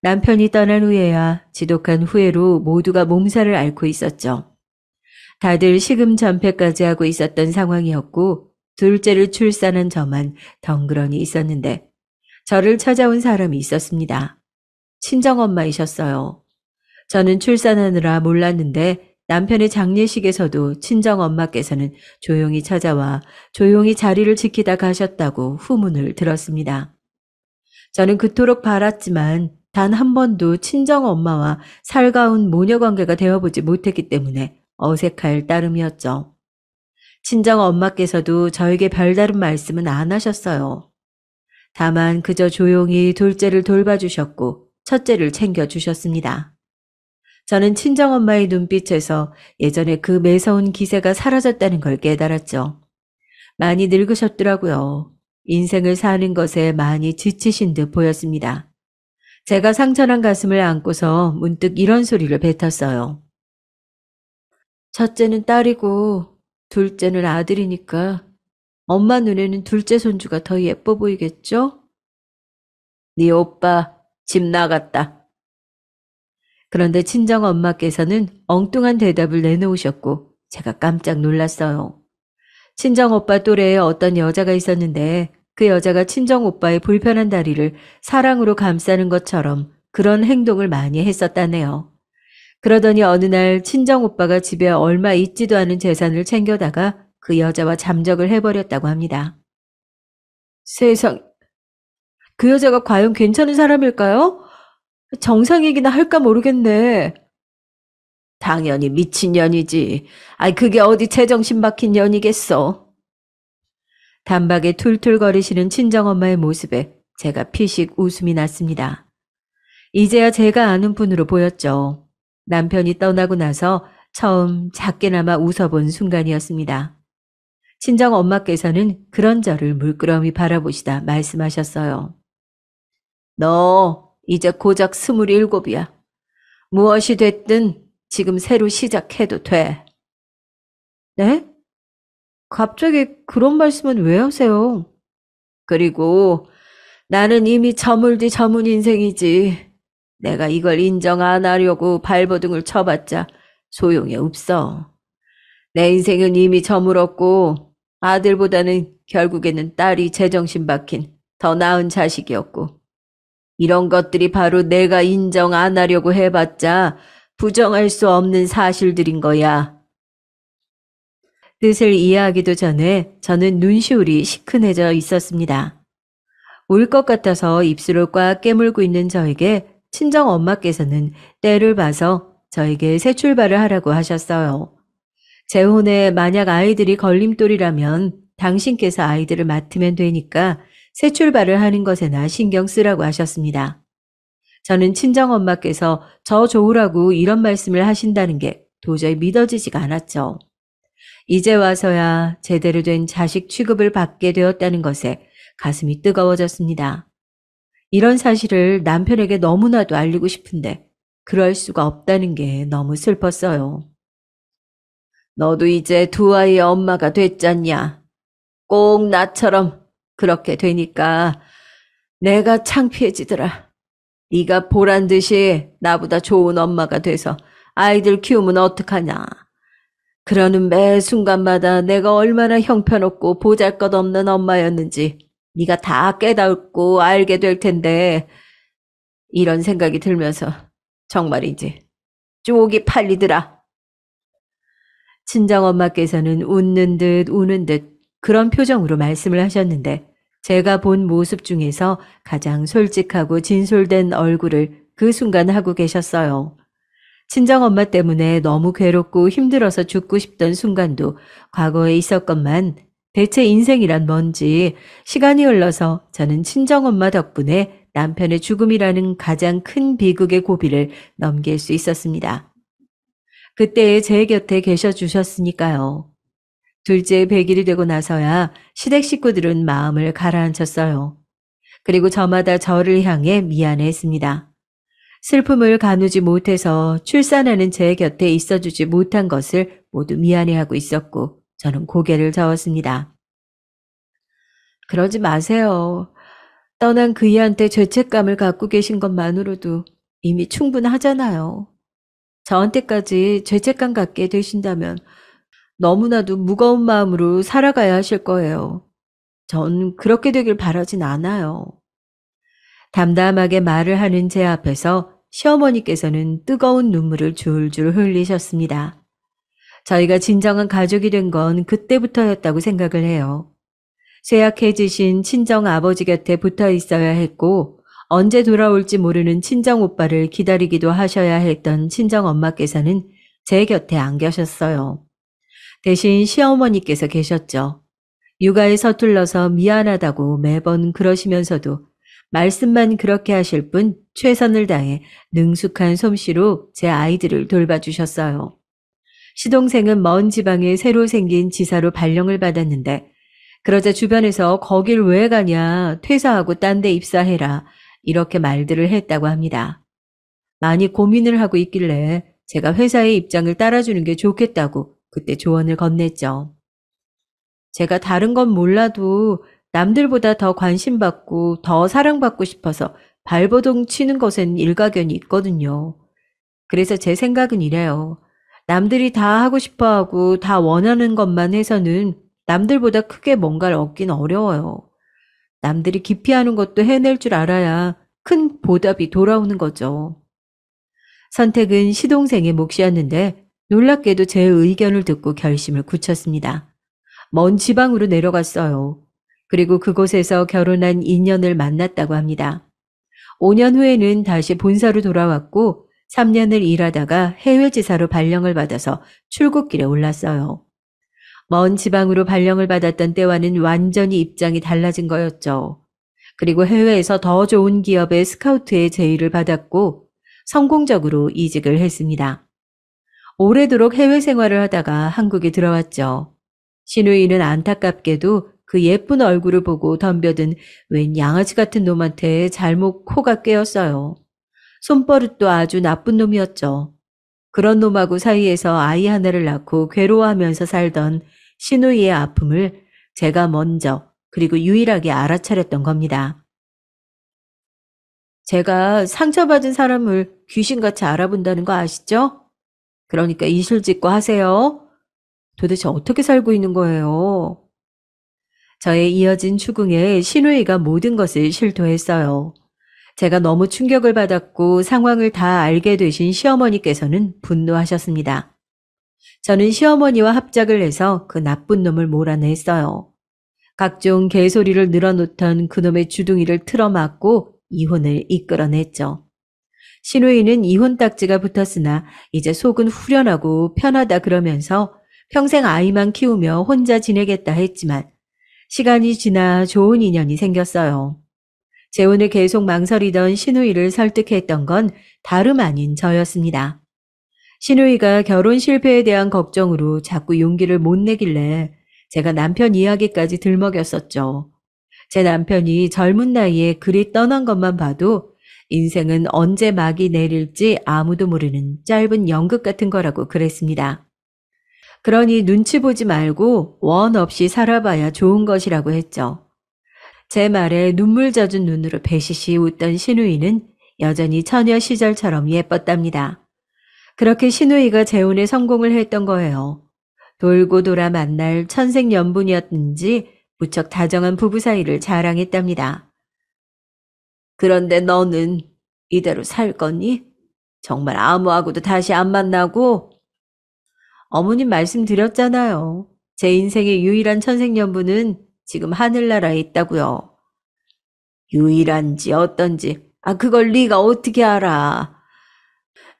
남편이 떠난 후에야 지독한 후회로 모두가 몸살을 앓고 있었죠. 다들 시금전폐까지 하고 있었던 상황이었고 둘째를 출산한 저만 덩그러니 있었는데 저를 찾아온 사람이 있었습니다. 친정엄마이셨어요. 저는 출산하느라 몰랐는데 남편의 장례식에서도 친정엄마께서는 조용히 찾아와 조용히 자리를 지키다 가셨다고 후문을 들었습니다. 저는 그토록 바랐지만 단 한 번도 친정엄마와 살가운 모녀관계가 되어보지 못했기 때문에 어색할 따름이었죠. 친정엄마께서도 저에게 별다른 말씀은 안 하셨어요. 다만 그저 조용히 둘째를 돌봐주셨고 첫째를 챙겨주셨습니다. 저는 친정엄마의 눈빛에서 예전에 그 매서운 기세가 사라졌다는 걸 깨달았죠. 많이 늙으셨더라고요. 인생을 사는 것에 많이 지치신 듯 보였습니다. 제가 상처난 가슴을 안고서 문득 이런 소리를 뱉었어요. 첫째는 딸이고 둘째는 아들이니까 엄마 눈에는 둘째 손주가 더 예뻐 보이겠죠? 네 오빠 집 나갔다. 그런데 친정엄마께서는 엉뚱한 대답을 내놓으셨고 제가 깜짝 놀랐어요. 친정오빠 또래에 어떤 여자가 있었는데 그 여자가 친정오빠의 불편한 다리를 사랑으로 감싸는 것처럼 그런 행동을 많이 했었다네요. 그러더니 어느 날 친정오빠가 집에 얼마 있지도 않은 재산을 챙겨다가 그 여자와 잠적을 해버렸다고 합니다. 세상, 그 여자가 과연 괜찮은 사람일까요? 정상이기나 할까 모르겠네. 당연히 미친년이지. 아이 그게 어디 제정신 박힌 년이겠어. 단박에 툴툴거리시는 친정엄마의 모습에 제가 피식 웃음이 났습니다. 이제야 제가 아는 분으로 보였죠. 남편이 떠나고 나서 처음 작게나마 웃어본 순간이었습니다. 친정엄마께서는 그런 저를 물끄러미 바라보시다 말씀하셨어요. 너 이제 고작 27이야. 무엇이 됐든 지금 새로 시작해도 돼. 네? 갑자기 그런 말씀은 왜 하세요? 그리고 나는 이미 저물디 저문 인생이지. 내가 이걸 인정 안 하려고 발버둥을 쳐봤자 소용이 없어. 내 인생은 이미 저물었고 아들보다는 결국에는 딸이 제정신 박힌 더 나은 자식이었고 이런 것들이 바로 내가 인정 안 하려고 해봤자 부정할 수 없는 사실들인 거야. 뜻을 이해하기도 전에 저는 눈시울이 시큰해져 있었습니다. 울 것 같아서 입술을 꽉 깨물고 있는 저에게 친정 엄마께서는 때를 봐서 저에게 새 출발을 하라고 하셨어요. 재혼에 만약 아이들이 걸림돌이라면 당신께서 아이들을 맡으면 되니까 새 출발을 하는 것에나 신경 쓰라고 하셨습니다. 저는 친정엄마께서 저 좋으라고 이런 말씀을 하신다는 게 도저히 믿어지지가 않았죠. 이제 와서야 제대로 된 자식 취급을 받게 되었다는 것에 가슴이 뜨거워졌습니다. 이런 사실을 남편에게 너무나도 알리고 싶은데 그럴 수가 없다는 게 너무 슬펐어요. 너도 이제 두 아이의 엄마가 됐잖냐. 꼭 나처럼 그렇게 되니까 내가 창피해지더라. 네가 보란 듯이 나보다 좋은 엄마가 돼서 아이들 키우면 어떡하냐. 그러는 매 순간마다 내가 얼마나 형편없고 보잘것없는 엄마였는지 네가 다 깨닫고 알게 될 텐데 이런 생각이 들면서 정말이지 쪽이 팔리더라. 친정엄마께서는 웃는 듯 우는 듯 그런 표정으로 말씀을 하셨는데 제가 본 모습 중에서 가장 솔직하고 진솔된 얼굴을 그 순간 하고 계셨어요. 친정엄마 때문에 너무 괴롭고 힘들어서 죽고 싶던 순간도 과거에 있었건만 대체 인생이란 뭔지 시간이 흘러서 저는 친정엄마 덕분에 남편의 죽음이라는 가장 큰 비극의 고비를 넘길 수 있었습니다. 그때에 제 곁에 계셔 주셨으니까요. 둘째 100일이 되고 나서야 시댁 식구들은 마음을 가라앉혔어요. 그리고 저마다 저를 향해 미안해했습니다. 슬픔을 가누지 못해서 출산하는 제 곁에 있어주지 못한 것을 모두 미안해하고 있었고 저는 고개를 저었습니다. 그러지 마세요. 떠난 그이한테 죄책감을 갖고 계신 것만으로도 이미 충분하잖아요. 저한테까지 죄책감 갖게 되신다면 너무나도 무거운 마음으로 살아가야 하실 거예요. 전 그렇게 되길 바라진 않아요. 담담하게 말을 하는 제 앞에서 시어머니께서는 뜨거운 눈물을 줄줄 흘리셨습니다. 저희가 진정한 가족이 된 건 그때부터였다고 생각을 해요. 쇠약해지신 친정 아버지 곁에 붙어 있어야 했고 언제 돌아올지 모르는 친정 오빠를 기다리기도 하셔야 했던 친정 엄마께서는 제 곁에 안 계셨어요. 대신 시어머니께서 계셨죠. 육아에 서툴러서 미안하다고 매번 그러시면서도 말씀만 그렇게 하실 뿐 최선을 다해 능숙한 솜씨로 제 아이들을 돌봐주셨어요. 시동생은 먼 지방에 새로 생긴 지사로 발령을 받았는데 그러자 주변에서 거길 왜 가냐, 퇴사하고 딴 데 입사해라 이렇게 말들을 했다고 합니다. 많이 고민을 하고 있길래 제가 회사의 입장을 따라주는 게 좋겠다고 그때 조언을 건넸죠. 제가 다른 건 몰라도 남들보다 더 관심받고 더 사랑받고 싶어서 발버둥 치는 것엔 일가견이 있거든요. 그래서 제 생각은 이래요. 남들이 다 하고 싶어 하고 다 원하는 것만 해서는 남들보다 크게 뭔가를 얻긴 어려워요. 남들이 기피하는 것도 해낼 줄 알아야 큰 보답이 돌아오는 거죠. 선택은 시동생의 몫이었는데 놀랍게도 제 의견을 듣고 결심을 굳혔습니다. 먼 지방으로 내려갔어요. 그리고 그곳에서 결혼한 인연을 만났다고 합니다. 5년 후에는 다시 본사로 돌아왔고 3년을 일하다가 해외지사로 발령을 받아서 출국길에 올랐어요. 먼 지방으로 발령을 받았던 때와는 완전히 입장이 달라진 거였죠. 그리고 해외에서 더 좋은 기업의 스카우트의 제의를 받았고 성공적으로 이직을 했습니다. 오래도록 해외 생활을 하다가 한국에 들어왔죠. 신우이는 안타깝게도 그 예쁜 얼굴을 보고 덤벼든 웬 양아치 같은 놈한테 잘못 코가 깨었어요. 손버릇도 아주 나쁜 놈이었죠. 그런 놈하고 사이에서 아이 하나를 낳고 괴로워하면서 살던 신우이의 아픔을 제가 먼저 그리고 유일하게 알아차렸던 겁니다. 제가 상처받은 사람을 귀신같이 알아본다는 거 아시죠? 그러니까 이실 짓고 하세요. 도대체 어떻게 살고 있는 거예요? 저의 이어진 추궁에 신우이가 모든 것을 실토했어요. 제가 너무 충격을 받았고 상황을 다 알게 되신 시어머니께서는 분노하셨습니다. 저는 시어머니와 합작을 해서 그 나쁜 놈을 몰아냈어요. 각종 개소리를 늘어놓던 그놈의 주둥이를 틀어막고 이혼을 이끌어냈죠. 신우이는 이혼 딱지가 붙었으나 이제 속은 후련하고 편하다 그러면서 평생 아이만 키우며 혼자 지내겠다 했지만 시간이 지나 좋은 인연이 생겼어요. 재혼을 계속 망설이던 신우이를 설득했던 건 다름 아닌 저였습니다. 신우이가 결혼 실패에 대한 걱정으로 자꾸 용기를 못 내길래 제가 남편 이야기까지 들먹였었죠. 제 남편이 젊은 나이에 그리 떠난 것만 봐도 인생은 언제 막이 내릴지 아무도 모르는 짧은 연극 같은 거라고 그랬습니다. 그러니 눈치 보지 말고 원 없이 살아봐야 좋은 것이라고 했죠. 제 말에 눈물 젖은 눈으로 배시시 웃던 신우이는 여전히 처녀 시절처럼 예뻤답니다. 그렇게 신우이가 재혼에 성공을 했던 거예요. 돌고 돌아 만날 천생연분이었는지 무척 다정한 부부 사이를 자랑했답니다. 그런데 너는 이대로 살 거니? 정말 아무하고도 다시 안 만나고? 어머님 말씀드렸잖아요. 제 인생의 유일한 천생연분은 지금 하늘나라에 있다고요. 유일한지 어떤지 그걸 네가 어떻게 알아.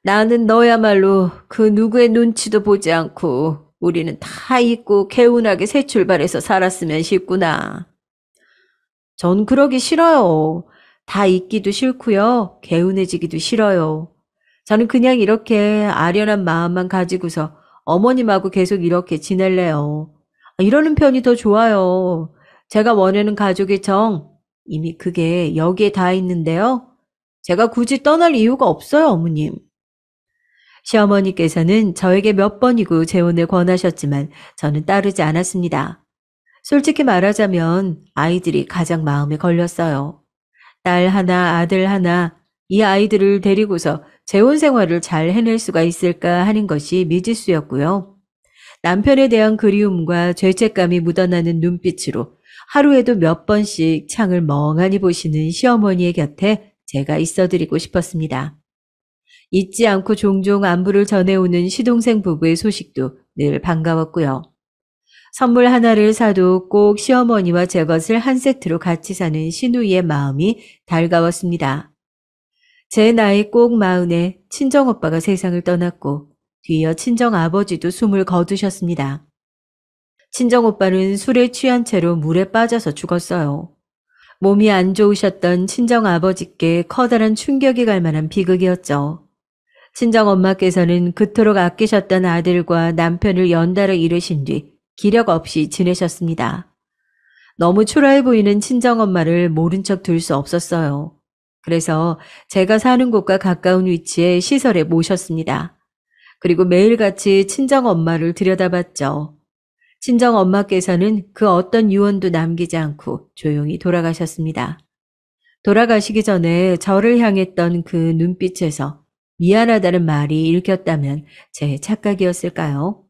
나는 너야말로 그 누구의 눈치도 보지 않고 우리는 다 잊고 개운하게 새 출발해서 살았으면 싶구나. 전 그러기 싫어요. 다 잊기도 싫고요. 개운해지기도 싫어요. 저는 그냥 이렇게 아련한 마음만 가지고서 어머님하고 계속 이렇게 지낼래요. 이러는 편이 더 좋아요. 제가 원하는 가족의 정, 이미 그게 여기에 다 있는데요. 제가 굳이 떠날 이유가 없어요, 어머님. 시어머니께서는 저에게 몇 번이고 재혼을 권하셨지만 저는 따르지 않았습니다. 솔직히 말하자면 아이들이 가장 마음에 걸렸어요. 딸 하나, 아들 하나, 이 아이들을 데리고서 재혼 생활을 잘 해낼 수가 있을까 하는 것이 미지수였고요. 남편에 대한 그리움과 죄책감이 묻어나는 눈빛으로 하루에도 몇 번씩 창을 멍하니 보시는 시어머니의 곁에 제가 있어드리고 싶었습니다. 잊지 않고 종종 안부를 전해오는 시동생 부부의 소식도 늘 반가웠고요. 선물 하나를 사도 꼭 시어머니와 제 것을 한 세트로 같이 사는 신우이의 마음이 달가웠습니다. 제 나이 꼭 40에 친정오빠가 세상을 떠났고 뒤이어 친정아버지도 숨을 거두셨습니다. 친정오빠는 술에 취한 채로 물에 빠져서 죽었어요. 몸이 안 좋으셨던 친정아버지께 커다란 충격이 갈 만한 비극이었죠. 친정엄마께서는 그토록 아끼셨던 아들과 남편을 연달아 잃으신 뒤 기력 없이 지내셨습니다. 너무 초라해 보이는 친정엄마를 모른 척 둘 수 없었어요. 그래서 제가 사는 곳과 가까운 위치에 시설에 모셨습니다. 그리고 매일같이 친정엄마를 들여다봤죠. 친정 엄마께서는 그 어떤 유언도 남기지 않고 조용히 돌아가셨습니다. 돌아가시기 전에 저를 향했던 그 눈빛에서 미안하다는 말이 읽혔다면 제 착각이었을까요?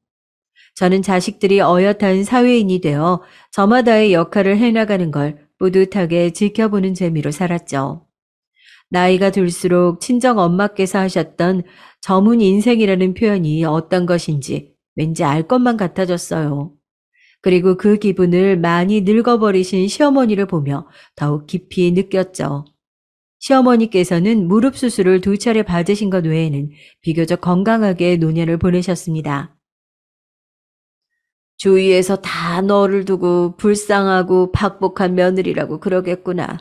저는 자식들이 어엿한 사회인이 되어 저마다의 역할을 해나가는 걸 뿌듯하게 지켜보는 재미로 살았죠. 나이가 들수록 친정 엄마께서 하셨던 저문 인생이라는 표현이 어떤 것인지 왠지 알 것만 같아졌어요. 그리고 그 기분을 많이 늙어버리신 시어머니를 보며 더욱 깊이 느꼈죠. 시어머니께서는 무릎 수술을 2차례 받으신 것 외에는 비교적 건강하게 노년을 보내셨습니다. 주위에서 다 너를 두고 불쌍하고 박복한 며느리라고 그러겠구나.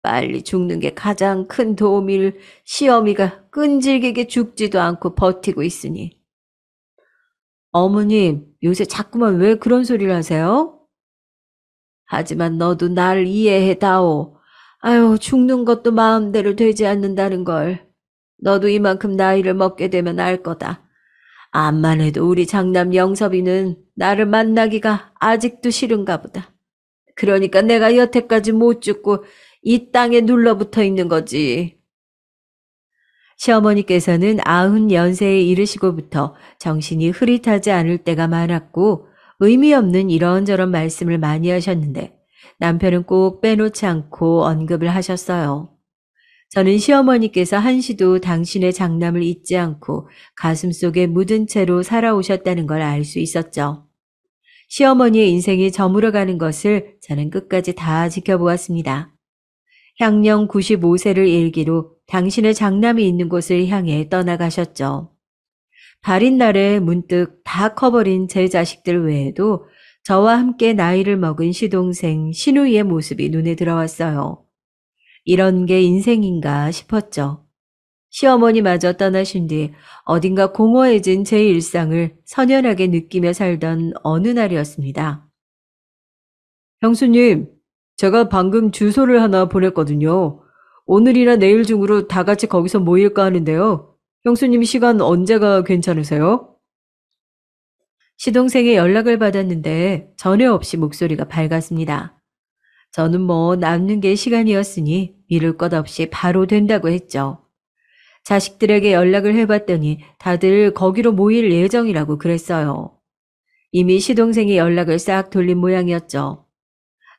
빨리 죽는 게 가장 큰 도움일 시어미가 끈질기게 죽지도 않고 버티고 있으니. 어머님, 요새 자꾸만 왜 그런 소리를 하세요? 하지만 너도 날 이해해다오. 아유, 죽는 것도 마음대로 되지 않는다는 걸. 너도 이만큼 나이를 먹게 되면 알 거다. 암만 해도 우리 장남 영섭이는 나를 만나기가 아직도 싫은가 보다. 그러니까 내가 여태까지 못 죽고 이 땅에 눌러붙어 있는 거지. 시어머니께서는 90연세에 이르시고부터 정신이 흐릿하지 않을 때가 많았고 의미 없는 이런저런 말씀을 많이 하셨는데 남편은 꼭 빼놓지 않고 언급을 하셨어요. 저는 시어머니께서 한시도 당신의 장남을 잊지 않고 가슴속에 묻은 채로 살아오셨다는 걸 알 수 있었죠. 시어머니의 인생이 저물어가는 것을 저는 끝까지 다 지켜보았습니다. 향년 95세를 일기로 당신의 장남이 있는 곳을 향해 떠나가셨죠. 발인 날에 문득 다 커버린 제 자식들 외에도 저와 함께 나이를 먹은 시동생 신우이의 모습이 눈에 들어왔어요. 이런 게 인생인가 싶었죠. 시어머니마저 떠나신 뒤 어딘가 공허해진 제 일상을 선연하게 느끼며 살던 어느 날이었습니다. 형수님, 제가 방금 주소를 하나 보냈거든요. 오늘이나 내일 중으로 다 같이 거기서 모일까 하는데요. 형수님 시간 언제가 괜찮으세요? 시동생의 연락을 받았는데 전혀 없이 목소리가 밝았습니다. 저는 뭐 남는 게 시간이었으니 미룰 것 없이 바로 된다고 했죠. 자식들에게 연락을 해봤더니 다들 거기로 모일 예정이라고 그랬어요. 이미 시동생이 연락을 싹 돌린 모양이었죠.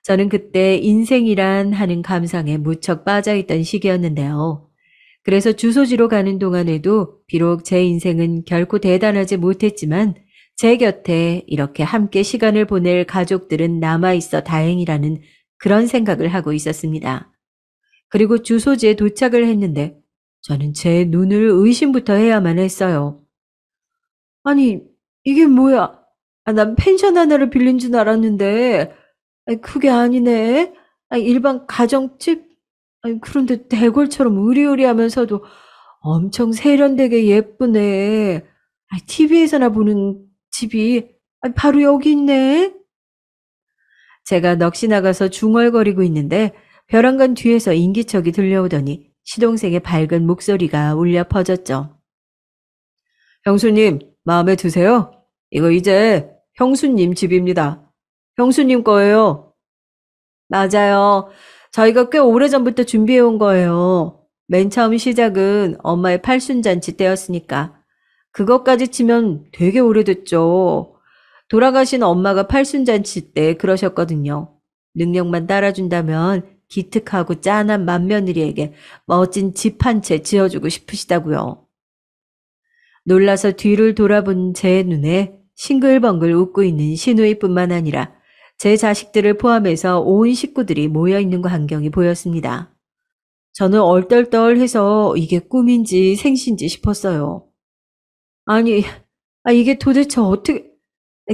저는 그때 인생이란 하는 감상에 무척 빠져있던 시기였는데요. 그래서 주소지로 가는 동안에도 비록 제 인생은 결코 대단하지 못했지만 제 곁에 이렇게 함께 시간을 보낼 가족들은 남아있어 다행이라는 그런 생각을 하고 있었습니다. 그리고 주소지에 도착을 했는데 저는 제 눈을 의심부터 해야만 했어요. 아니, 이게 뭐야? 난 펜션 하나를 빌린 줄 알았는데 그게 아니네. 일반 가정집? 그런데 대궐처럼 으리으리하면서도 엄청 세련되게 예쁘네. TV에서나 보는 집이 바로 여기 있네. 제가 넋이 나가서 중얼거리고 있는데 벼랑간 뒤에서 인기척이 들려오더니 시동생의 밝은 목소리가 울려 퍼졌죠. 형수님, 마음에 드세요? 이거 이제 형수님 집입니다. 형수님 거예요. 맞아요. 저희가 꽤 오래전부터 준비해온 거예요. 맨 처음 시작은 엄마의 팔순잔치 때였으니까. 그것까지 치면 되게 오래됐죠. 돌아가신 엄마가 팔순잔치 때 그러셨거든요. 능력만 따라준다면 기특하고 짠한 맏며느리에게 멋진 집 한 채 지어주고 싶으시다고요. 놀라서 뒤를 돌아본 제 눈에 싱글벙글 웃고 있는 시누이뿐만 아니라 제 자식들을 포함해서 온 식구들이 모여있는 광경이 보였습니다. 저는 얼떨떨해서 이게 꿈인지 생신지 싶었어요. 아니, 이게 도대체 어떻게...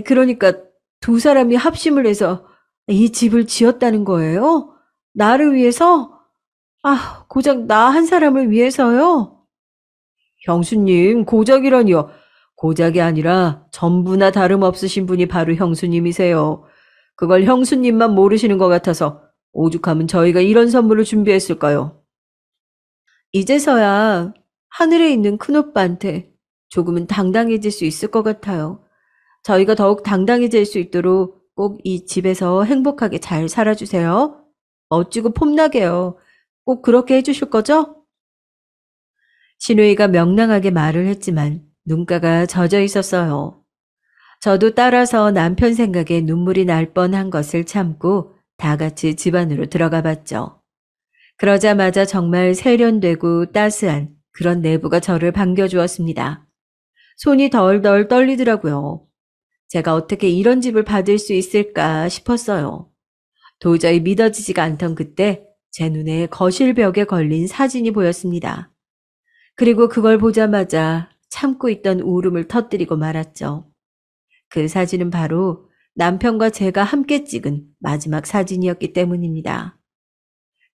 그러니까 2사람이 합심을 해서 이 집을 지었다는 거예요? 나를 위해서? 고작 나 한 사람을 위해서요? 형수님, 고작이라니요. 고작이 아니라 전부나 다름없으신 분이 바로 형수님이세요. 그걸 형수님만 모르시는 것 같아서 오죽하면 저희가 이런 선물을 준비했을까요? 이제서야 하늘에 있는 큰오빠한테 조금은 당당해질 수 있을 것 같아요. 저희가 더욱 당당해질 수 있도록 꼭 이 집에서 행복하게 잘 살아주세요. 멋지고 폼나게요. 꼭 그렇게 해주실 거죠? 신우이가 명랑하게 말을 했지만 눈가가 젖어 있었어요. 저도 따라서 남편 생각에 눈물이 날 뻔한 것을 참고 다 같이 집 안으로 들어가 봤죠. 그러자마자 정말 세련되고 따스한 그런 내부가 저를 반겨주었습니다. 손이 덜덜 떨리더라고요. 제가 어떻게 이런 집을 받을 수 있을까 싶었어요. 도저히 믿어지지가 않던 그때 제 눈에 거실 벽에 걸린 사진이 보였습니다. 그리고 그걸 보자마자 참고 있던 울음을 터뜨리고 말았죠. 그 사진은 바로 남편과 제가 함께 찍은 마지막 사진이었기 때문입니다.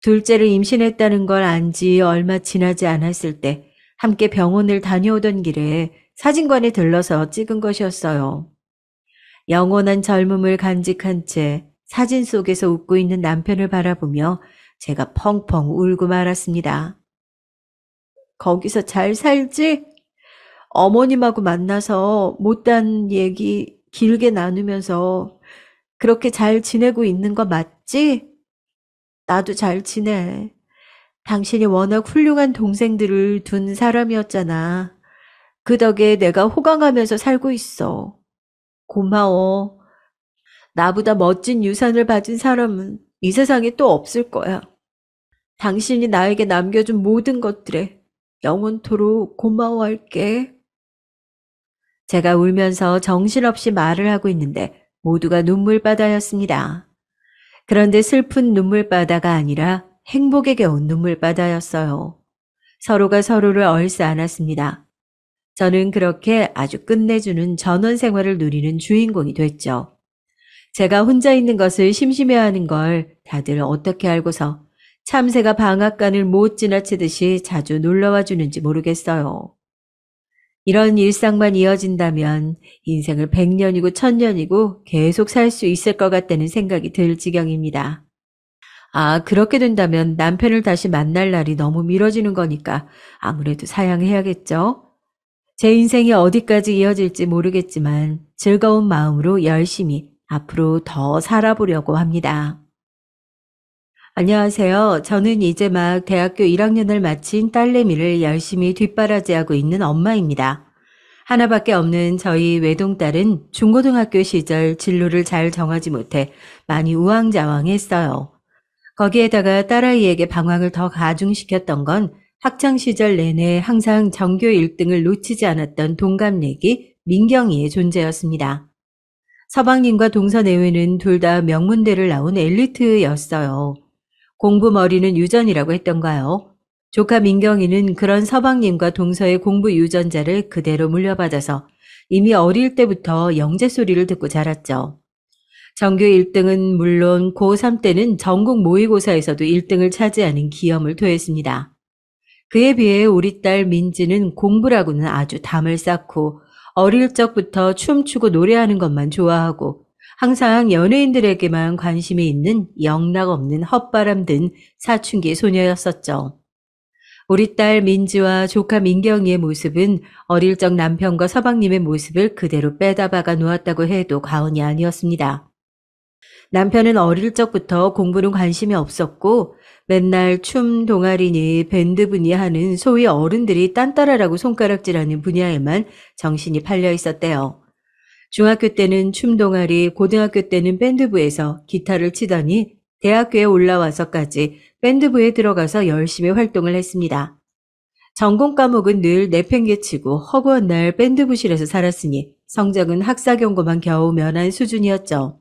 둘째를 임신했다는 걸 안 지 얼마 지나지 않았을 때 함께 병원을 다녀오던 길에 사진관에 들러서 찍은 것이었어요. 영원한 젊음을 간직한 채 사진 속에서 웃고 있는 남편을 바라보며 제가 펑펑 울고 말았습니다. 거기서 잘 살지? 어머님하고 만나서 못한 얘기 길게 나누면서 그렇게 잘 지내고 있는 거 맞지? 나도 잘 지내. 당신이 워낙 훌륭한 동생들을 둔 사람이었잖아. 그 덕에 내가 호강하면서 살고 있어. 고마워. 나보다 멋진 유산을 받은 사람은 이 세상에 또 없을 거야. 당신이 나에게 남겨준 모든 것들에 영원토록 고마워할게. 제가 울면서 정신없이 말을 하고 있는데 모두가 눈물바다였습니다. 그런데 슬픈 눈물바다가 아니라 행복에 겨운 눈물바다였어요. 서로가 서로를 얼싸 안았습니다. 저는 그렇게 아주 끝내주는 전원 생활을 누리는 주인공이 됐죠. 제가 혼자 있는 것을 심심해하는 걸 다들 어떻게 알고서 참새가 방앗간을 못 지나치듯이 자주 놀러와 주는지 모르겠어요. 이런 일상만 이어진다면 인생을 100년이고 1000년이고 계속 살 수 있을 것 같다는 생각이 들 지경입니다. 그렇게 된다면 남편을 다시 만날 날이 너무 미뤄지는 거니까 아무래도 사양해야겠죠? 제 인생이 어디까지 이어질지 모르겠지만 즐거운 마음으로 열심히 앞으로 더 살아보려고 합니다. 안녕하세요. 저는 이제 막 대학교 1학년을 마친 딸내미를 열심히 뒷바라지하고 있는 엄마입니다. 하나밖에 없는 저희 외동딸은 중고등학교 시절 진로를 잘 정하지 못해 많이 우왕좌왕했어요. 거기에다가 딸아이에게 방황을 더 가중시켰던 건 학창시절 내내 항상 전교 1등을 놓치지 않았던 동갑내기 민경이의 존재였습니다. 서방님과 동서내외는 둘 다 명문대를 나온 엘리트였어요. 공부머리는 유전이라고 했던가요? 조카 민경이는 그런 서방님과 동서의 공부 유전자를 그대로 물려받아서 이미 어릴 때부터 영재 소리를 듣고 자랐죠. 전교 1등은 물론 고3 때는 전국 모의고사에서도 1등을 차지하는 기염을 토했습니다. 그에 비해 우리 딸 민지는 공부라고는 아주 담을 쌓고 어릴 적부터 춤추고 노래하는 것만 좋아하고 항상 연예인들에게만 관심이 있는 영락없는 헛바람 든 사춘기 소녀였었죠. 우리 딸 민지와 조카 민경이의 모습은 어릴 적 남편과 서방님의 모습을 그대로 빼다 박아 놓았다고 해도 과언이 아니었습니다. 남편은 어릴 적부터 공부는 관심이 없었고 맨날 춤 동아리니 밴드부니 하는 소위 어른들이 딴따라라고 손가락질하는 분야에만 정신이 팔려 있었대요. 중학교 때는 춤 동아리, 고등학교 때는 밴드부에서 기타를 치더니 대학교에 올라와서까지 밴드부에 들어가서 열심히 활동을 했습니다. 전공 과목은 늘 내팽개치고 허구한 날 밴드부실에서 살았으니 성적은 학사 경고만 겨우 면한 수준이었죠.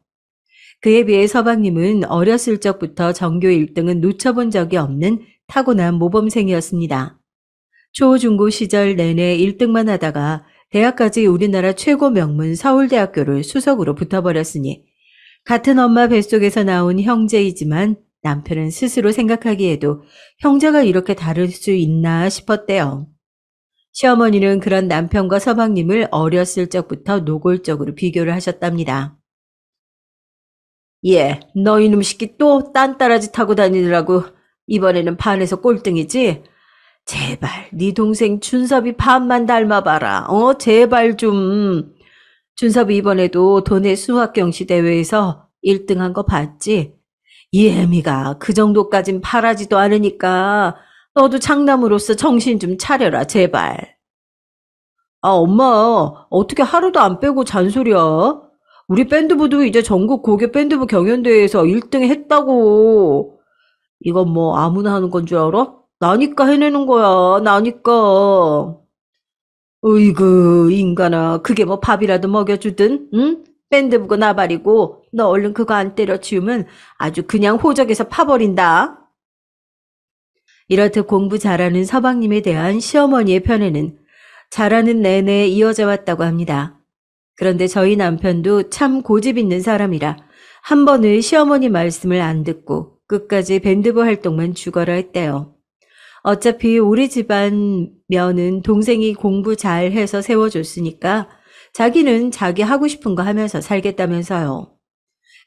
그에 비해 서방님은 어렸을 적부터 전교 1등은 놓쳐본 적이 없는 타고난 모범생이었습니다. 초, 중고 시절 내내 1등만 하다가 대학까지 우리나라 최고 명문 서울대학교를 수석으로 붙어버렸으니 같은 엄마 뱃속에서 나온 형제이지만 남편은 스스로 생각하기에도 형제가 이렇게 다를 수 있나 싶었대요. 시어머니는 그런 남편과 서방님을 어렸을 적부터 노골적으로 비교를 하셨답니다. 너 이놈 새끼 또 딴따라지 타고 다니느라고 이번에는 반에서 꼴등이지? 제발 네 동생 준섭이 반만 닮아봐라. 제발 좀. 준섭이 이번에도 도내 수학경시 대회에서 1등한 거 봤지? 이혜미가 그 정도까진 바라지도 않으니까 너도 장남으로서 정신 좀 차려라, 제발. 아, 엄마, 어떻게 하루도 안 빼고 잔소리야? 우리 밴드부도 이제 전국 고교 밴드부 경연대회에서 1등 했다고. 이건 뭐 아무나 하는 건 줄 알아? 나니까 해내는 거야, 나니까. 으이그, 인간아. 그게 뭐 밥이라도 먹여주든, 응? 밴드부고 나발이고, 너 얼른 그거 안 때려치우면 아주 그냥 호적에서 파버린다. 이렇듯 공부 잘하는 서방님에 대한 시어머니의 편에는 잘하는 내내 이어져 왔다고 합니다. 그런데 저희 남편도 참 고집 있는 사람이라 한 번을 시어머니 말씀을 안 듣고 끝까지 밴드부 활동만 죽어라 했대요. 어차피 우리 집안 면은 동생이 공부 잘해서 세워줬으니까 자기는 자기 하고 싶은 거 하면서 살겠다면서요.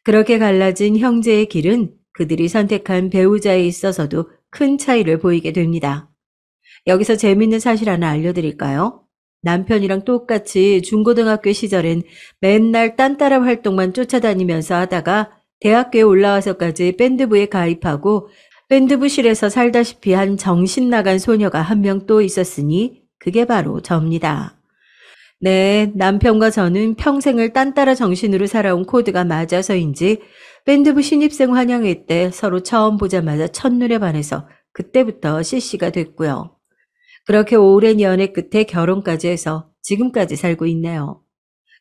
그렇게 갈라진 형제의 길은 그들이 선택한 배우자에 있어서도 큰 차이를 보이게 됩니다. 여기서 재밌는 사실 하나 알려드릴까요? 남편이랑 똑같이 중고등학교 시절엔 맨날 딴따라 활동만 쫓아다니면서 하다가 대학교에 올라와서까지 밴드부에 가입하고 밴드부실에서 살다시피 한 정신 나간 소녀가 한 명 또 있었으니 그게 바로 저입니다. 네, 남편과 저는 평생을 딴따라 정신으로 살아온 코드가 맞아서인지 밴드부 신입생 환영회 때 서로 처음 보자마자 첫눈에 반해서 그때부터 CC가 됐고요. 그렇게 오랜 연애 끝에 결혼까지 해서 지금까지 살고 있네요.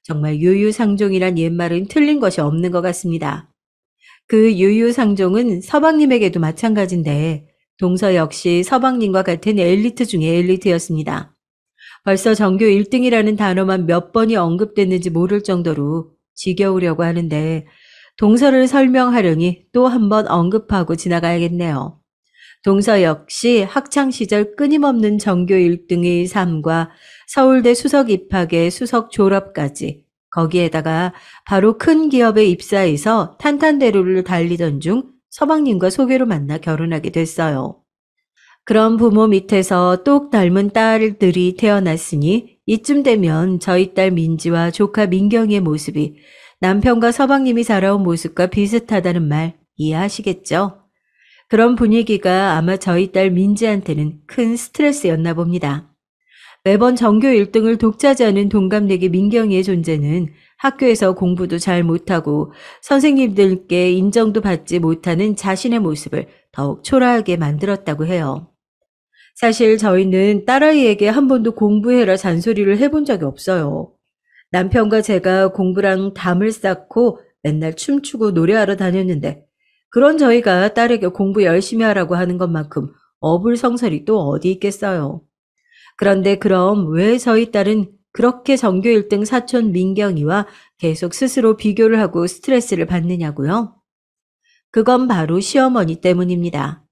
정말 유유상종이란 옛말은 틀린 것이 없는 것 같습니다. 그 유유상종은 서방님에게도 마찬가지인데 동서 역시 서방님과 같은 엘리트 중의 엘리트였습니다. 벌써 전교 1등이라는 단어만 몇 번이 언급됐는지 모를 정도로 지겨우려고 하는데 동서를 설명하려니 또 한 번 언급하고 지나가야겠네요. 동서 역시 학창시절 끊임없는 전교 1등의 삶과 서울대 수석 입학의 수석 졸업까지 거기에다가 바로 큰 기업에 입사해서 탄탄대로를 달리던 중 서방님과 소개로 만나 결혼하게 됐어요. 그런 부모 밑에서 똑 닮은 딸들이 태어났으니 이쯤 되면 저희 딸 민지와 조카 민경이의 모습이 남편과 서방님이 자라온 모습과 비슷하다는 말 이해하시겠죠? 그런 분위기가 아마 저희 딸 민지한테는 큰 스트레스였나 봅니다. 매번 전교 1등을 독차지하는 동갑내기 민경이의 존재는 학교에서 공부도 잘 못하고 선생님들께 인정도 받지 못하는 자신의 모습을 더욱 초라하게 만들었다고 해요. 사실 저희는 딸아이에게 한 번도 공부해라 잔소리를 해본 적이 없어요. 남편과 제가 공부랑 담을 쌓고 맨날 춤추고 노래하러 다녔는데 그런 저희가 딸에게 공부 열심히 하라고 하는 것만큼 어불성설이 또 어디 있겠어요. 그런데 그럼 왜 저희 딸은 그렇게 전교 1등 사촌 민경이와 계속 스스로 비교를 하고 스트레스를 받느냐고요? 그건 바로 시어머니 때문입니다.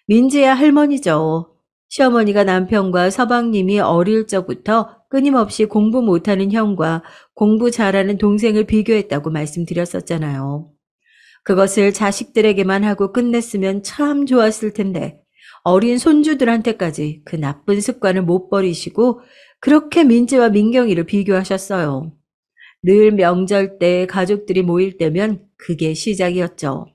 민지의 할머니죠. 시어머니가 남편과 서방님이 어릴 적부터 끊임없이 공부 못하는 형과 공부 잘하는 동생을 비교했다고 말씀드렸었잖아요. 그것을 자식들에게만 하고 끝냈으면 참 좋았을 텐데 어린 손주들한테까지 그 나쁜 습관을 못 버리시고 그렇게 민지와 민경이를 비교하셨어요. 늘 명절 때 가족들이 모일 때면 그게 시작이었죠.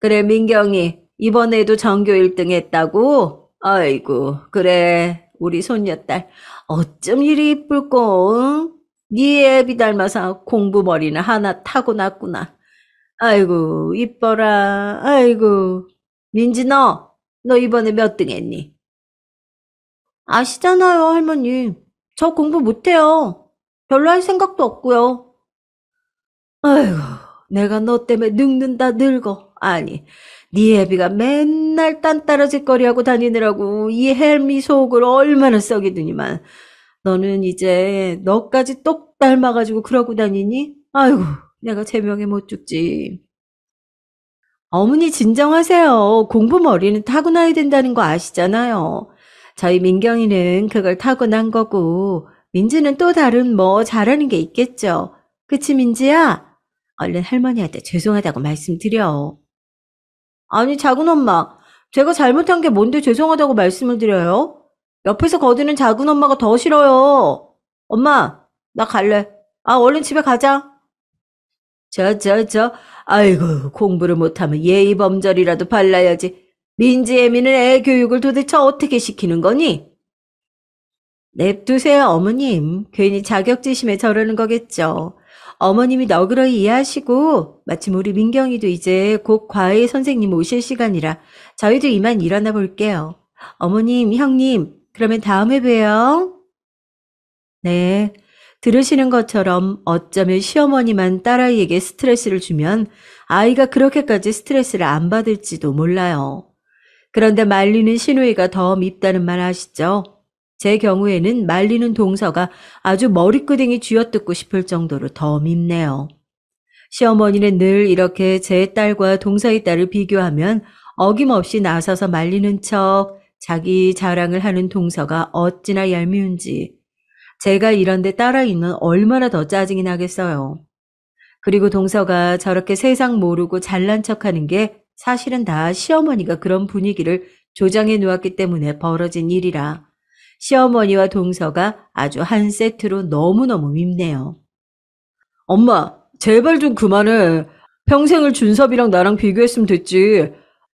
그래 민경이 이번에도 전교 1등 했다고? 아이고 그래 우리 손녀딸 어쩜 이리 이쁠꼬 응? 네 애비 닮아서 공부머리는 하나 타고났구나. 아이고 이뻐라. 아이고 민지 너 이번에 몇 등 했니? 아시잖아요 할머니. 저 공부 못해요. 별로 할 생각도 없고요. 아이고 내가 너 때문에 늙는다 늙어. 아니 네 애비가 맨날 딴따라짓거리하고 다니느라고 이 헬미 속을 얼마나 썩이더니만 너는 이제 너까지 똑 닮아가지고 그러고 다니니? 아이고 내가 제명에 못 죽지. 어머니 진정하세요. 공부 머리는 타고나야 된다는 거 아시잖아요. 저희 민경이는 그걸 타고난 거고 민지는 또 다른 뭐 잘하는 게 있겠죠. 그치 민지야? 얼른 할머니한테 죄송하다고 말씀드려. 아니 작은 엄마, 제가 잘못한 게 뭔데 죄송하다고 말씀을 드려요? 옆에서 거드는 작은 엄마가 더 싫어요. 엄마, 나 갈래. 얼른 집에 가자. 아이고, 공부를 못하면 예의범절이라도 발라야지. 민지애미는 애 교육을 도대체 어떻게 시키는 거니? 냅두세요, 어머님. 괜히 자격지심에 저러는 거겠죠. 어머님이 너그러이 이해하시고, 마침 우리 민경이도 이제 곧 과외 선생님 오실 시간이라 저희도 이만 일어나 볼게요. 어머님, 형님, 그러면 다음에 봬요. 네. 들으시는 것처럼 어쩌면 시어머니만 딸아이에게 스트레스를 주면 아이가 그렇게까지 스트레스를 안 받을지도 몰라요. 그런데 말리는 시누이가 더 밉다는 말 아시죠? 제 경우에는 말리는 동서가 아주 머리끄댕이 쥐어뜯고 싶을 정도로 더 밉네요. 시어머니는 늘 이렇게 제 딸과 동서의 딸을 비교하면 어김없이 나서서 말리는 척 자기 자랑을 하는 동서가 어찌나 얄미운지 제가 이런데 딸아이는 얼마나 더 짜증이 나겠어요. 그리고 동서가 저렇게 세상 모르고 잘난 척하는 게 사실은 다 시어머니가 그런 분위기를 조장해 놓았기 때문에 벌어진 일이라 시어머니와 동서가 아주 한 세트로 너무너무 밉네요. 엄마, 제발 좀 그만해. 평생을 준섭이랑 나랑 비교했으면 됐지.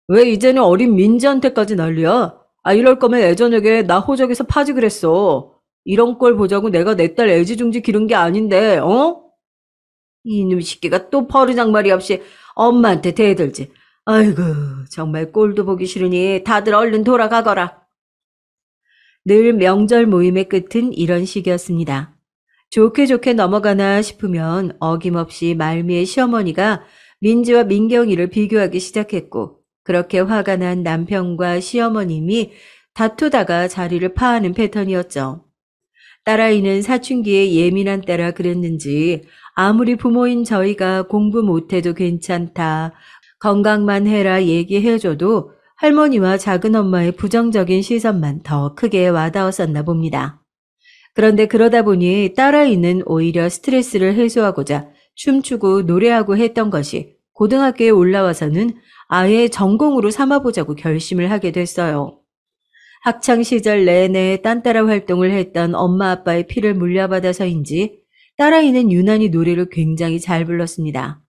왜 이제는 어린 민지한테까지 난리야? 이럴 거면 예전에 나 호적에서 파지 그랬어. 이런 꼴 보자고 내가 내 딸 애지중지 기른 게 아닌데, 어? 이놈 새끼가 또 버르장머리 없이 엄마한테 대들지. 아이고, 정말 꼴도 보기 싫으니 다들 얼른 돌아가거라. 늘 명절 모임의 끝은 이런 식이었습니다. 좋게 좋게 넘어가나 싶으면 어김없이 말미의 시어머니가 민지와 민경이를 비교하기 시작했고 그렇게 화가 난 남편과 시어머님이 다투다가 자리를 파하는 패턴이었죠. 딸아이는 사춘기에 예민한 때라 그랬는지 아무리 부모인 저희가 공부 못해도 괜찮다, 건강만 해라 얘기해줘도 할머니와 작은엄마의 부정적인 시선만 더 크게 와닿았었나 봅니다. 그런데 그러다 보니 딸아이는 오히려 스트레스를 해소하고자 춤추고 노래하고 했던 것이 고등학교에 올라와서는 아예 전공으로 삼아보자고 결심을 하게 됐어요. 학창시절 내내 딴따라 활동을 했던 엄마 아빠의 피를 물려받아서인지 딸아이는 유난히 노래를 굉장히 잘 불렀습니다.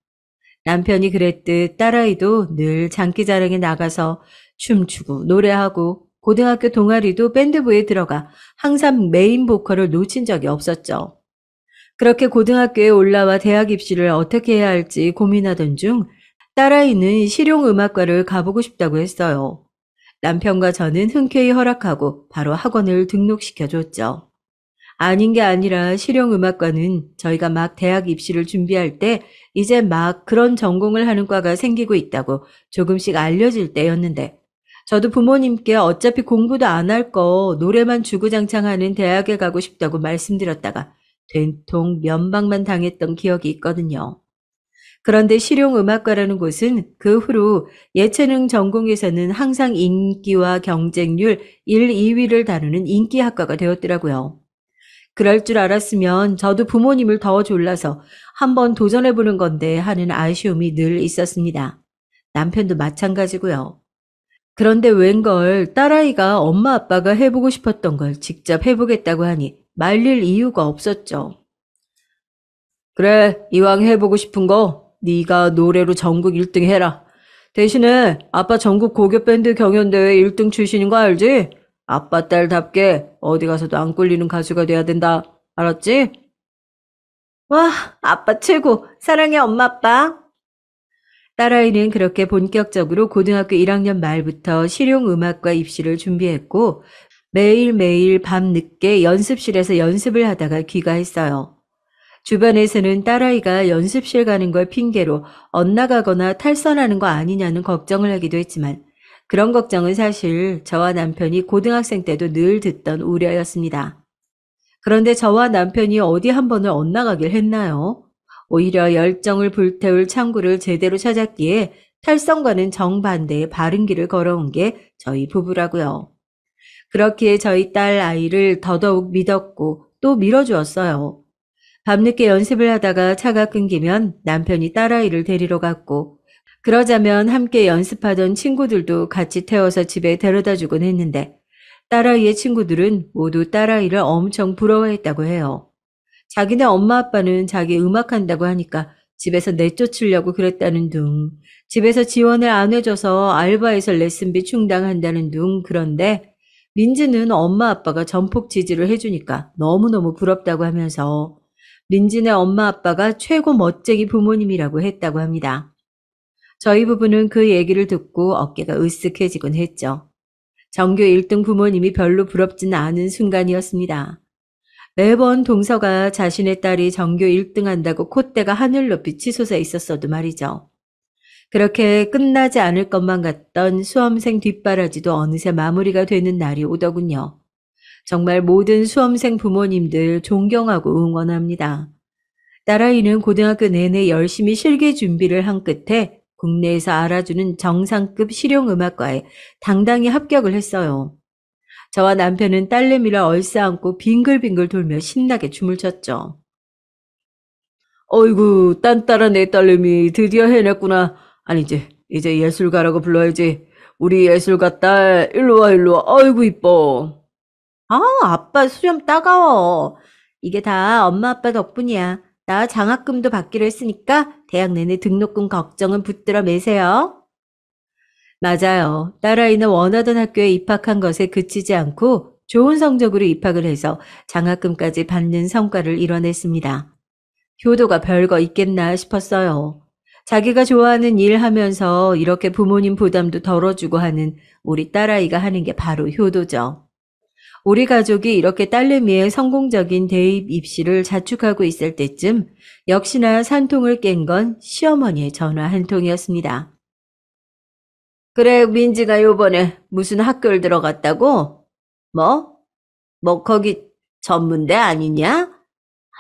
남편이 그랬듯 딸아이도 늘 장기자랑에 나가서 춤추고 노래하고 고등학교 동아리도 밴드부에 들어가 항상 메인 보컬을 놓친 적이 없었죠. 그렇게 고등학교에 올라와 대학 입시를 어떻게 해야 할지 고민하던 중 딸아이는 실용음악과를 가보고 싶다고 했어요. 남편과 저는 흔쾌히 허락하고 바로 학원을 등록시켜줬죠. 아닌 게 아니라 실용음악과는 저희가 막 대학 입시를 준비할 때 이제 막 그런 전공을 하는 과가 생기고 있다고 조금씩 알려질 때였는데 저도 부모님께 어차피 공부도 안 할 거 노래만 주구장창하는 대학에 가고 싶다고 말씀드렸다가 된통 면박만 당했던 기억이 있거든요. 그런데 실용음악과라는 곳은 그 후로 예체능 전공에서는 항상 인기와 경쟁률 1, 2위를 다루는 인기 학과가 되었더라고요. 그럴 줄 알았으면 저도 부모님을 더 졸라서 한번 도전해보는 건데 하는 아쉬움이 늘 있었습니다. 남편도 마찬가지고요. 그런데 웬걸 딸아이가 엄마 아빠가 해보고 싶었던 걸 직접 해보겠다고 하니 말릴 이유가 없었죠. 그래, 이왕 해보고 싶은 거 네가 노래로 전국 1등 해라. 대신에 아빠 전국 고교밴드 경연대회 1등 출신인 거 알지? 아빠 딸답게 어디 가서도 안 꼴리는 가수가 돼야 된다. 알았지? 와, 아빠 최고. 사랑해, 엄마, 아빠. 딸아이는 그렇게 본격적으로 고등학교 1학년 말부터 실용음악과 입시를 준비했고 매일매일 밤늦게 연습실에서 연습을 하다가 귀가했어요. 주변에서는 딸아이가 연습실 가는 걸 핑계로 엇나가거나 탈선하는 거 아니냐는 걱정을 하기도 했지만 그런 걱정은 사실 저와 남편이 고등학생 때도 늘 듣던 우려였습니다. 그런데 저와 남편이 어디 한 번을 엇나가길 했나요? 오히려 열정을 불태울 창구를 제대로 찾았기에 탈선과는 정반대의 바른 길을 걸어온 게 저희 부부라고요. 그렇기에 저희 딸 아이를 더더욱 믿었고 또 밀어주었어요. 밤늦게 연습을 하다가 차가 끊기면 남편이 딸아이를 데리러 갔고 그러자면 함께 연습하던 친구들도 같이 태워서 집에 데려다 주곤 했는데 딸아이의 친구들은 모두 딸아이를 엄청 부러워했다고 해요. 자기네 엄마 아빠는 자기 음악한다고 하니까 집에서 내쫓으려고 그랬다는 둥, 집에서 지원을 안 해줘서 알바해서 레슨비 충당한다는 둥. 그런데 민지는 엄마 아빠가 전폭 지지를 해주니까 너무너무 부럽다고 하면서 민지네 엄마 아빠가 최고 멋쟁이 부모님이라고 했다고 합니다. 저희 부부는 그 얘기를 듣고 어깨가 으쓱해지곤 했죠. 전교 1등 부모님이 별로 부럽지는 않은 순간이었습니다. 매번 동서가 자신의 딸이 전교 1등 한다고 콧대가 하늘 높이 치솟아 있었어도 말이죠. 그렇게 끝나지 않을 것만 같던 수험생 뒷바라지도 어느새 마무리가 되는 날이 오더군요. 정말 모든 수험생 부모님들 존경하고 응원합니다. 딸아이는 고등학교 내내 열심히 실기 준비를 한 끝에 국내에서 알아주는 정상급 실용음악과에 당당히 합격을 했어요. 저와 남편은 딸내미를 얼싸안고 빙글빙글 돌며 신나게 춤을 췄죠. 어이구, 딴따라 내 딸내미 드디어 해냈구나. 아니지, 이제 예술가라고 불러야지. 우리 예술가 딸, 일로 와, 일로 와. 어이구, 이뻐. 아, 아빠 수염 따가워. 이게 다 엄마 아빠 덕분이야. 나 장학금도 받기로 했으니까 대학 내내 등록금 걱정은 붙들어 매세요. 맞아요. 딸아이는 원하던 학교에 입학한 것에 그치지 않고 좋은 성적으로 입학을 해서 장학금까지 받는 성과를 이뤄냈습니다. 효도가 별거 있겠나 싶었어요. 자기가 좋아하는 일 하면서 이렇게 부모님 부담도 덜어주고 하는 우리 딸아이가 하는 게 바로 효도죠. 우리 가족이 이렇게 딸내미의 성공적인 대입 입시를 자축하고 있을 때쯤 역시나 산통을 깬 건 시어머니의 전화 한 통이었습니다. 그래, 민지가 요번에 무슨 학교를 들어갔다고? 뭐? 뭐 거기 전문대 아니냐?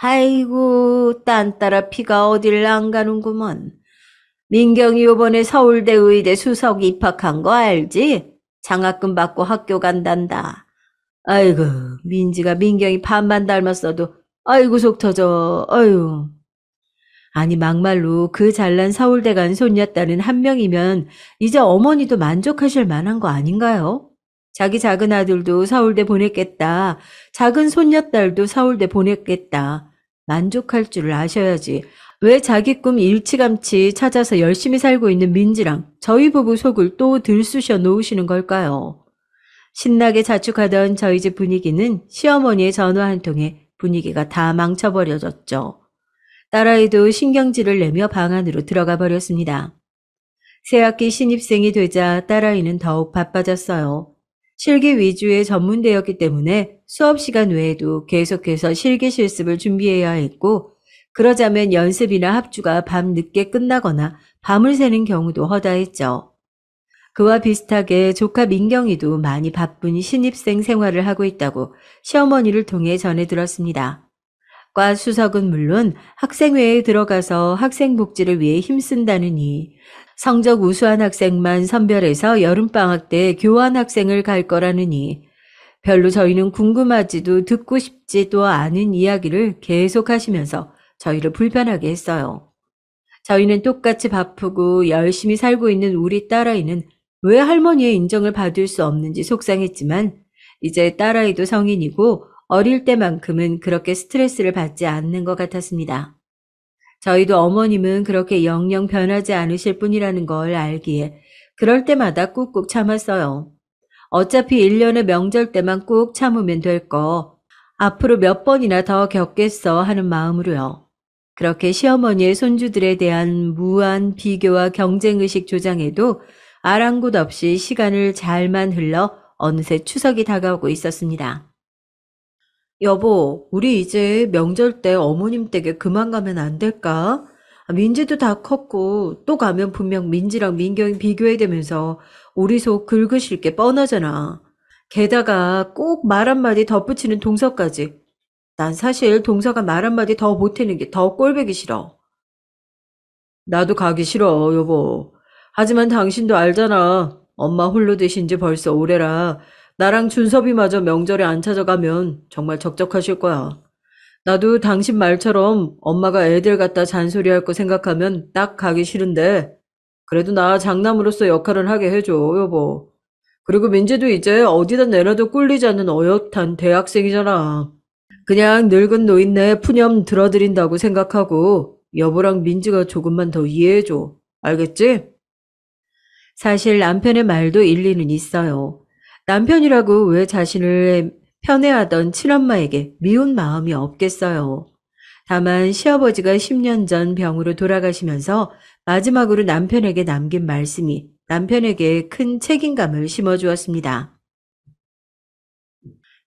아이고, 딴따라 피가 어딜 안 가는구먼. 민경이 요번에 서울대 의대 수석 입학한 거 알지? 장학금 받고 학교 간단다. 아이고, 민지가 민경이 반만 닮았어도 아이고 속 터져. 아유. 아니 막말로 그 잘난 서울대 간 손녀딸은 한 명이면 이제 어머니도 만족하실 만한 거 아닌가요? 자기 작은 아들도 서울대 보냈겠다. 작은 손녀딸도 서울대 보냈겠다. 만족할 줄 아셔야지. 왜 자기 꿈 일찌감치 찾아서 열심히 살고 있는 민지랑 저희 부부 속을 또 들쑤셔 놓으시는 걸까요? 신나게 자축하던 저희 집 분위기는 시어머니의 전화 한 통에 분위기가 다 망쳐버려졌죠. 딸아이도 신경질을 내며 방 안으로 들어가 버렸습니다. 새학기 신입생이 되자 딸아이는 더욱 바빠졌어요. 실기 위주의 전문대였기 때문에 수업 시간 외에도 계속해서 실기 실습을 준비해야 했고, 그러자면 연습이나 합주가 밤 늦게 끝나거나 밤을 새는 경우도 허다했죠. 그와 비슷하게 조카 민경이도 많이 바쁜 신입생 생활을 하고 있다고 시어머니를 통해 전해 들었습니다. 과 수석은 물론 학생회에 들어가서 학생 복지를 위해 힘쓴다느니 성적 우수한 학생만 선별해서 여름방학 때 교환 학생을 갈 거라느니 별로 저희는 궁금하지도 듣고 싶지도 않은 이야기를 계속하시면서 저희를 불편하게 했어요. 저희는 똑같이 바쁘고 열심히 살고 있는 우리 딸아이는 왜 할머니의 인정을 받을 수 없는지 속상했지만 이제 딸아이도 성인이고 어릴 때만큼은 그렇게 스트레스를 받지 않는 것 같았습니다. 저희도 어머님은 그렇게 영영 변하지 않으실 뿐이라는 걸 알기에 그럴 때마다 꾹꾹 참았어요. 어차피 1년의 명절 때만 꾹 참으면 될 거 앞으로 몇 번이나 더 겪겠어 하는 마음으로요. 그렇게 시어머니의 손주들에 대한 무한 비교와 경쟁의식 조장에도 아랑곳 없이 시간을 잘만 흘러 어느새 추석이 다가오고 있었습니다. 여보, 우리 이제 명절 때 어머님 댁에 그만 가면 안 될까? 민지도 다 컸고 또 가면 분명 민지랑 민경이 비교해 되면서 우리 속 긁으실 게 뻔하잖아. 게다가 꼭 말 한마디 덧붙이는 동서까지. 난 사실 동서가 말 한마디 더 보태는 게 더 꼴보기 싫어. 나도 가기 싫어, 여보. 하지만 당신도 알잖아. 엄마 홀로 되신 지 벌써 오래라. 나랑 준섭이마저 명절에 안 찾아가면 정말 적적하실 거야. 나도 당신 말처럼 엄마가 애들 갖다 잔소리할 거 생각하면 딱 가기 싫은데 그래도 나 장남으로서 역할은 하게 해줘, 여보. 그리고 민지도 이제 어디다 내놔도 꿀리지 않는 어엿한 대학생이잖아. 그냥 늙은 노인네 푸념 들어드린다고 생각하고 여보랑 민지가 조금만 더 이해해줘. 알겠지? 사실 남편의 말도 일리는 있어요. 남편이라고 왜 자신을 편애하던 친엄마에게 미운 마음이 없겠어요. 다만 시아버지가 10년 전 병으로 돌아가시면서 마지막으로 남편에게 남긴 말씀이 남편에게 큰 책임감을 심어주었습니다.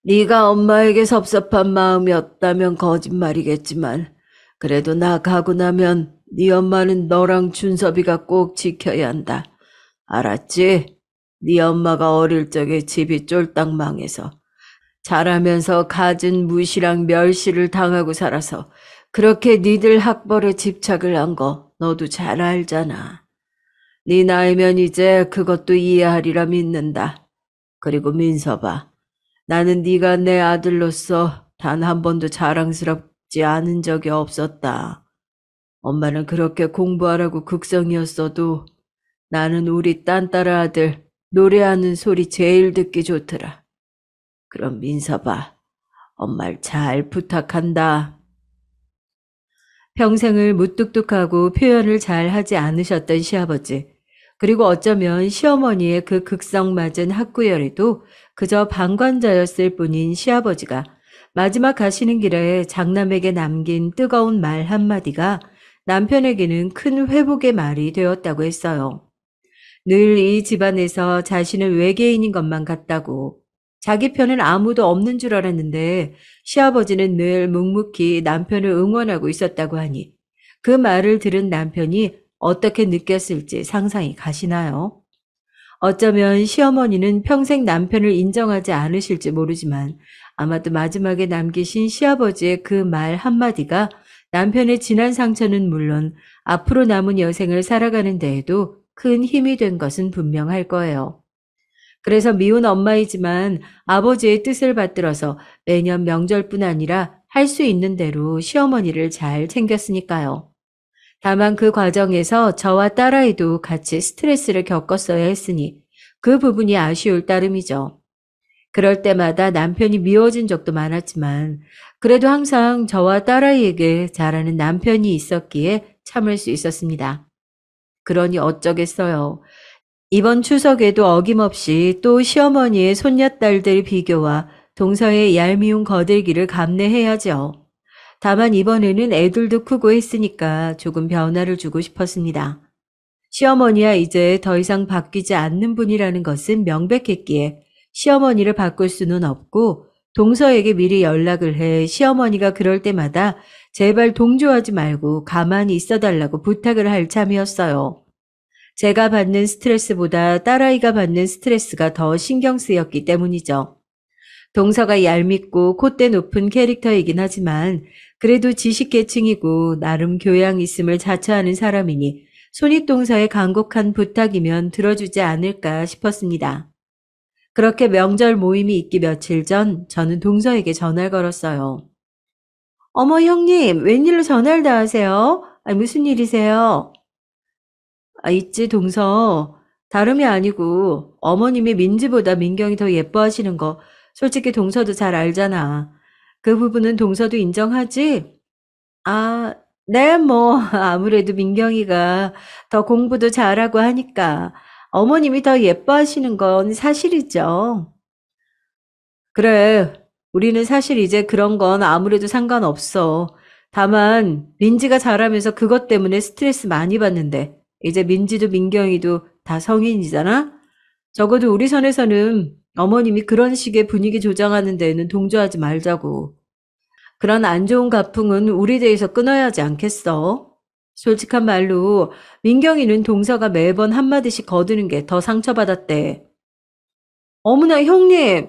네가 엄마에게 섭섭한 마음이었다면 거짓말이겠지만 그래도 나 가고 나면 네 엄마는 너랑 준섭이가 꼭 지켜야 한다. 알았지? 네 엄마가 어릴 적에 집이 쫄딱 망해서 자라면서 갖은 무시랑 멸시를 당하고 살아서 그렇게 니들 학벌에 집착을 한 거 너도 잘 알잖아. 네 나이면 이제 그것도 이해하리라 믿는다. 그리고 민서봐. 나는 네가 내 아들로서 단 한 번도 자랑스럽지 않은 적이 없었다. 엄마는 그렇게 공부하라고 극성이었어도 나는 우리 딴따라 아들 노래하는 소리 제일 듣기 좋더라. 그럼 민서봐. 엄마를 잘 부탁한다. 평생을 무뚝뚝하고 표현을 잘 하지 않으셨던 시아버지, 그리고 어쩌면 시어머니의 그 극성맞은 학구열에도 그저 방관자였을 뿐인 시아버지가 마지막 가시는 길에 장남에게 남긴 뜨거운 말 한마디가 남편에게는 큰 회복의 말이 되었다고 했어요. 늘 이 집안에서 자신은 외계인인 것만 같다고, 자기 편은 아무도 없는 줄 알았는데 시아버지는 늘 묵묵히 남편을 응원하고 있었다고 하니 그 말을 들은 남편이 어떻게 느꼈을지 상상이 가시나요? 어쩌면 시어머니는 평생 남편을 인정하지 않으실지 모르지만 아마도 마지막에 남기신 시아버지의 그 말 한마디가 남편의 지난 상처는 물론 앞으로 남은 여생을 살아가는 데에도 큰 힘이 된 것은 분명할 거예요. 그래서 미운 엄마이지만 아버지의 뜻을 받들어서 매년 명절뿐 아니라 할 수 있는 대로 시어머니를 잘 챙겼으니까요. 다만 그 과정에서 저와 딸아이도 같이 스트레스를 겪었어야 했으니 그 부분이 아쉬울 따름이죠. 그럴 때마다 남편이 미워진 적도 많았지만 그래도 항상 저와 딸아이에게 잘하는 남편이 있었기에 참을 수 있었습니다. 그러니 어쩌겠어요. 이번 추석에도 어김없이 또 시어머니의 손녀딸들 비교와 동서의 얄미운 거들기를 감내해야죠. 다만 이번에는 애들도 크고 했으니까 조금 변화를 주고 싶었습니다. 시어머니야 이제 더 이상 바뀌지 않는 분이라는 것은 명백했기에 시어머니를 바꿀 수는 없고 동서에게 미리 연락을 해 시어머니가 그럴 때마다 제발 동조하지 말고 가만히 있어달라고 부탁을 할 참이었어요. 제가 받는 스트레스보다 딸아이가 받는 스트레스가 더 신경 쓰였기 때문이죠. 동서가 얄밉고 콧대 높은 캐릭터이긴 하지만 그래도 지식계층이고 나름 교양 있음을 자처하는 사람이니 손윗동서의 간곡한 부탁이면 들어주지 않을까 싶었습니다. 그렇게 명절 모임이 있기 며칠 전 저는 동서에게 전화를 걸었어요. 어머 형님, 웬일로 전화를 다 하세요? 무슨 일이세요? 있지 동서. 다름이 아니고 어머님이 민지보다 민경이 더 예뻐하시는 거 솔직히 동서도 잘 알잖아. 그 부분은 동서도 인정하지? 아, 네, 뭐 아무래도 민경이가 더 공부도 잘하고 하니까 어머님이 더 예뻐하시는 건 사실이죠. 그래, 우리는 사실 이제 그런 건 아무래도 상관없어. 다만 민지가 자라면서 그것 때문에 스트레스 많이 받는데 이제 민지도 민경이도 다 성인이잖아? 적어도 우리 선에서는 어머님이 그런 식의 분위기 조장하는 데에는 동조하지 말자고. 그런 안 좋은 가풍은 우리 대에서 끊어야 하지 않겠어? 솔직한 말로 민경이는 동서가 매번 한마디씩 거드는 게 더 상처받았대. 어머나 형님,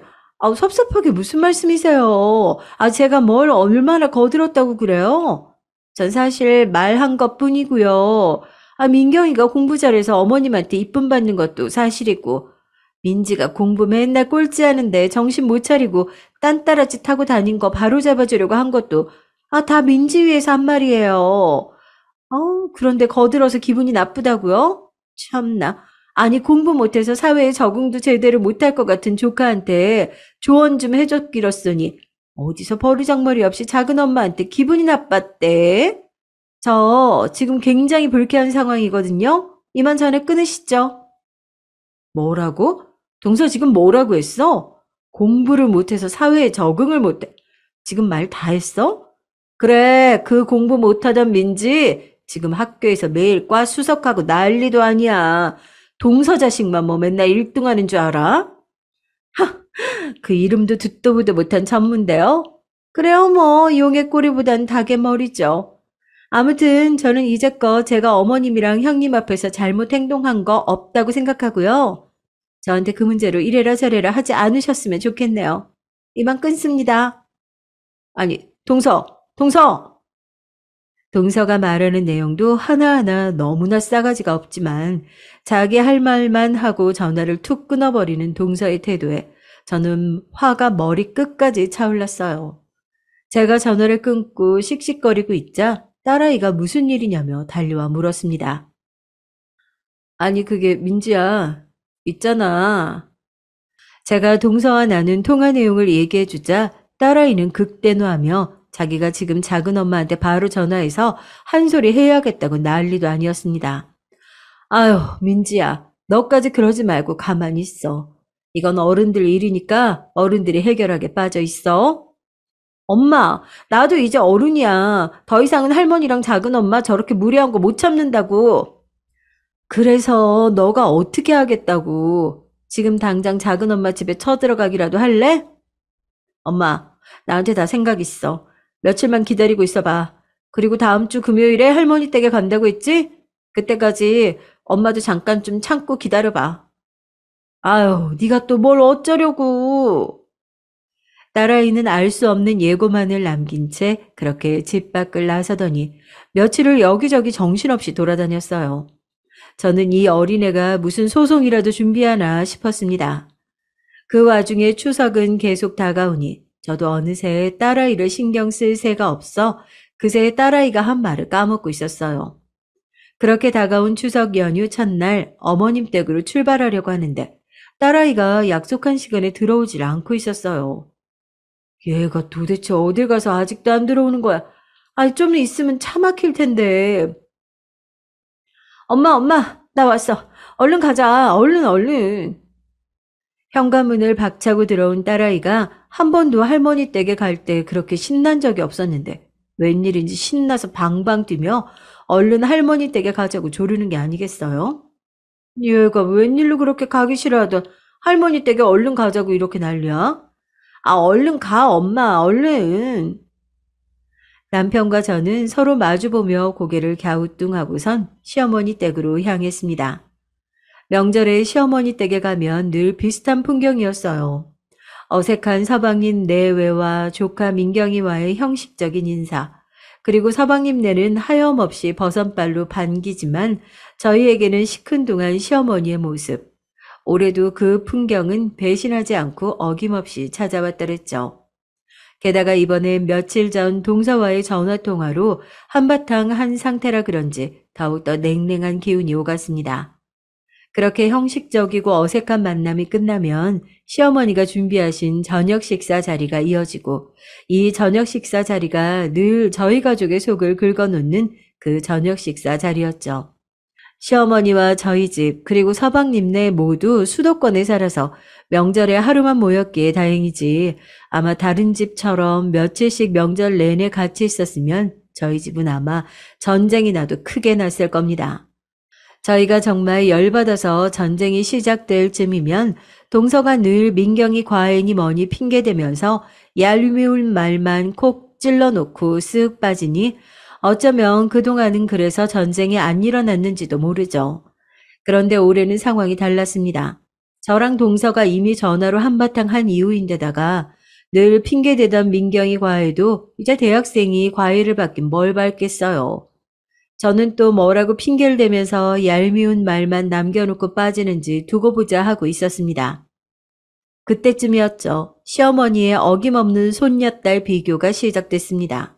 섭섭하게 무슨 말씀이세요? 제가 뭘 얼마나 거들었다고 그래요? 전 사실 말한 것뿐이고요. 민경이가 공부 잘해서 어머님한테 이쁨 받는 것도 사실이고 민지가 공부 맨날 꼴찌하는데 정신 못 차리고 딴따라짓 하고 다닌 거 바로 잡아주려고 한 것도 다 민지 위해서 한 말이에요. 그런데 거들어서 기분이 나쁘다고요? 참나. 아니 공부 못해서 사회에 적응도 제대로 못할 것 같은 조카한테 조언 좀 해줬기로써니 어디서 버르장머리 없이 작은 엄마한테 기분이 나빴대? 저 지금 굉장히 불쾌한 상황이거든요. 이만 전에 끊으시죠. 뭐라고? 동서 지금 뭐라고 했어? 공부를 못해서 사회에 적응을 못해. 지금 말 다 했어? 그래, 그 공부 못하던 민지 지금 학교에서 매일 과 수석하고 난리도 아니야. 동서 자식만 뭐 맨날 1등 하는 줄 알아? 그 이름도 듣도 보도 못한 전문데요. 그래요, 뭐 용의 꼬리보단 닭의 머리죠. 아무튼 저는 이제껏 제가 어머님이랑 형님 앞에서 잘못 행동한 거 없다고 생각하고요. 저한테 그 문제로 이래라 저래라 하지 않으셨으면 좋겠네요. 이만 끊습니다. 아니, 동서! 동서가 말하는 내용도 하나하나 너무나 싸가지가 없지만 자기 할 말만 하고 전화를 툭 끊어버리는 동서의 태도에 저는 화가 머리 끝까지 차올랐어요. 제가 전화를 끊고 씩씩거리고 있자 딸아이가 무슨 일이냐며 달려와 물었습니다. 아니, 그게 민지야. 있잖아. 제가 동서와 나눈 통화 내용을 얘기해주자 딸아이는 극대노하며 자기가 지금 작은 엄마한테 바로 전화해서 한 소리 해야겠다고 난리도 아니었습니다. 아유, 민지야, 너까지 그러지 말고 가만히 있어. 이건 어른들 일이니까 어른들이 해결하게 빠져 있어. 엄마, 나도 이제 어른이야. 더 이상은 할머니랑 작은 엄마 저렇게 무례한 거 못 참는다고. 그래서 너가 어떻게 하겠다고. 지금 당장 작은 엄마 집에 쳐들어가기라도 할래? 엄마, 나한테 다 생각 있어. 며칠만 기다리고 있어봐. 그리고 다음 주 금요일에 할머니 댁에 간다고 했지? 그때까지 엄마도 잠깐 좀 참고 기다려봐. 아유, 네가 또 뭘 어쩌려고. 딸아이는 알 수 없는 예고만을 남긴 채 그렇게 집 밖을 나서더니 며칠을 여기저기 정신없이 돌아다녔어요. 저는 이 어린애가 무슨 소송이라도 준비하나 싶었습니다. 그 와중에 추석은 계속 다가오니 저도 어느새 딸아이를 신경 쓸 새가 없어 그새 딸아이가 한 말을 까먹고 있었어요. 그렇게 다가온 추석 연휴 첫날 어머님 댁으로 출발하려고 하는데 딸아이가 약속한 시간에 들어오질 않고 있었어요. 얘가 도대체 어딜 가서 아직도 안 들어오는 거야? 아니, 좀 있으면 차 막힐 텐데. 엄마, 나 왔어. 얼른 가자. 얼른. 현관문을 박차고 들어온 딸아이가 한 번도 할머니 댁에 갈 때 그렇게 신난 적이 없었는데 웬일인지 신나서 방방 뛰며 얼른 할머니 댁에 가자고 조르는 게 아니겠어요? 얘가 웬일로 그렇게 가기 싫어하던 할머니 댁에 얼른 가자고 이렇게 난리야? 아, 얼른 가, 엄마, 얼른. 남편과 저는 서로 마주보며 고개를 갸우뚱하고선 시어머니 댁으로 향했습니다. 명절에 시어머니 댁에 가면 늘 비슷한 풍경이었어요. 어색한 서방님 내외와 조카 민경이와의 형식적인 인사, 그리고 서방님네는 하염없이 버선발로 반기지만 저희에게는 시큰둥한 시어머니의 모습. 올해도 그 풍경은 배신하지 않고 어김없이 찾아왔더랬죠. 게다가 이번에 며칠 전 동서와의 전화통화로 한바탕 한 상태라 그런지 더욱더 냉랭한 기운이 오갔습니다. 그렇게 형식적이고 어색한 만남이 끝나면 시어머니가 준비하신 저녁 식사 자리가 이어지고 이 저녁 식사 자리가 늘 저희 가족의 속을 긁어놓는 그 저녁 식사 자리였죠. 시어머니와 저희 집 그리고 서방님네 모두 수도권에 살아서 명절에 하루만 모였기에 다행이지 아마 다른 집처럼 며칠씩 명절 내내 같이 있었으면 저희 집은 아마 전쟁이 나도 크게 났을 겁니다. 저희가 정말 열받아서 전쟁이 시작될 쯤이면 동서가 늘 민경이 과외니 뭐니 핑계대면서 얄미운 말만 콕 찔러놓고 쓱 빠지니 어쩌면 그동안은 그래서 전쟁이 안 일어났는지도 모르죠. 그런데 올해는 상황이 달랐습니다. 저랑 동서가 이미 전화로 한바탕 한 이후인데다가 늘 핑계대던 민경이 과외도 이제 대학생이 과외를 받긴 뭘 받겠어요. 저는 또 뭐라고 핑계를 대면서 얄미운 말만 남겨놓고 빠지는지 두고 보자 하고 있었습니다. 그때쯤이었죠. 시어머니의 어김없는 손녀딸 비교가 시작됐습니다.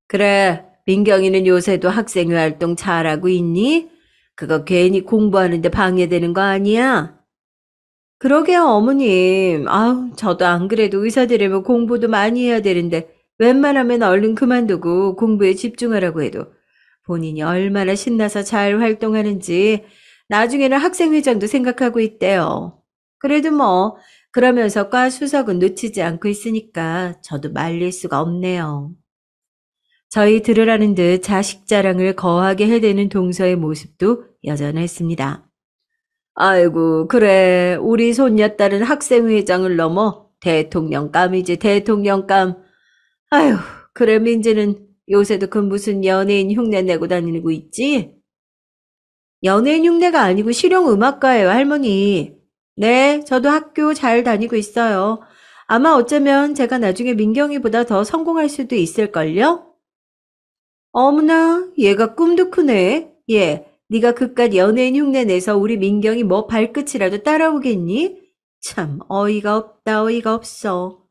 그래, 민경이는 요새도 학생회 활동 잘하고 있니? 그거 괜히 공부하는데 방해되는 거 아니야? 그러게요, 어머님. 아우, 저도 안 그래도 의사 되려면 공부도 많이 해야 되는데, 웬만하면 얼른 그만두고 공부에 집중하라고 해도 본인이 얼마나 신나서 잘 활동하는지 나중에는 학생회장도 생각하고 있대요. 그래도 뭐, 그러면서 과 수석은 놓치지 않고 있으니까 저도 말릴 수가 없네요. 저희 들으라는 듯 자식 자랑을 거하게 해대는 동서의 모습도 여전했습니다. 아이고, 그래. 우리 손녀딸은 학생회장을 넘어 대통령감이지, 대통령감. 아휴, 그래, 민지는 요새도 그 무슨 연예인 흉내 내고 다니고 있지? 연예인 흉내가 아니고 실용음악가예요, 할머니. 네, 저도 학교 잘 다니고 있어요. 아마 어쩌면 제가 나중에 민경이보다 더 성공할 수도 있을걸요? 어머나, 얘가 꿈도 크네. 얘, 네가 그깟 연예인 흉내 내서 우리 민경이 뭐 발끝이라도 따라오겠니? 참, 어이가 없다, 어이가 없어.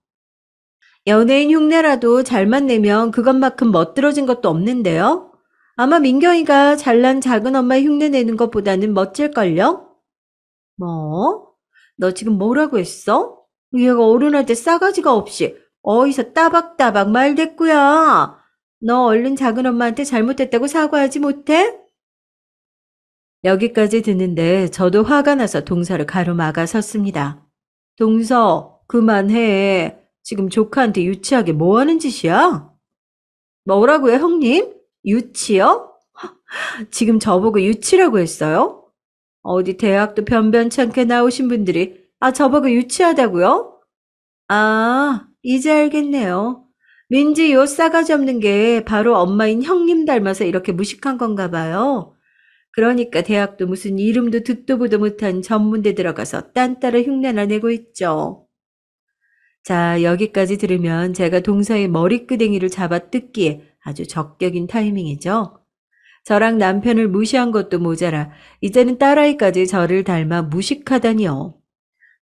연예인 흉내라도 잘만 내면 그것만큼 멋들어진 것도 없는데요? 아마 민경이가 잘난 작은 엄마 흉내 내는 것보다는 멋질걸요? 뭐? 너 지금 뭐라고 했어? 얘가 어른한테 싸가지가 없이 어디서 따박따박 말댔구야. 너 얼른 작은 엄마한테 잘못했다고 사과하지 못해? 여기까지 듣는데 저도 화가 나서 동서를 가로막아 섰습니다. 동서, 그만해. 지금 조카한테 유치하게 뭐 하는 짓이야? 뭐라고요, 형님? 유치요? 지금 저보고 유치라고 했어요? 어디 대학도 변변찮게 나오신 분들이 저보고 유치하다고요? 아, 이제 알겠네요. 민지 요 싸가지 없는 게 바로 엄마인 형님 닮아서 이렇게 무식한 건가 봐요. 그러니까 대학도 무슨 이름도 듣도 보도 못한 전문대 들어가서 딴따라 흉내나 내고 있죠. 자, 여기까지 들으면 제가 동서의 머리끄댕이를 잡아 뜯기에 아주 적격인 타이밍이죠. 저랑 남편을 무시한 것도 모자라 이제는 딸아이까지 저를 닮아 무식하다니요.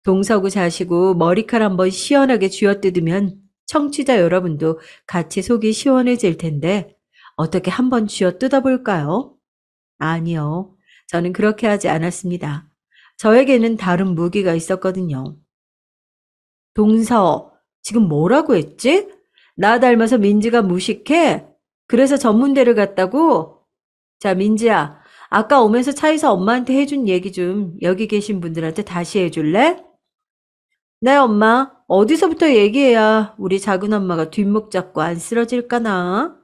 동서구 자시고 머리카락 한번 시원하게 쥐어뜯으면 청취자 여러분도 같이 속이 시원해질 텐데 어떻게 한번 쥐어 뜯어볼까요? 아니요. 저는 그렇게 하지 않았습니다. 저에게는 다른 무기가 있었거든요. 동서, 지금 뭐라고 했지? 나 닮아서 민지가 무식해? 그래서 전문대를 갔다고? 자, 민지야, 아까 오면서 차에서 엄마한테 해준 얘기 좀 여기 계신 분들한테 다시 해줄래? 네, 엄마. 어디서부터 얘기해야 우리 작은 엄마가 뒷목 잡고 안 쓰러질까나?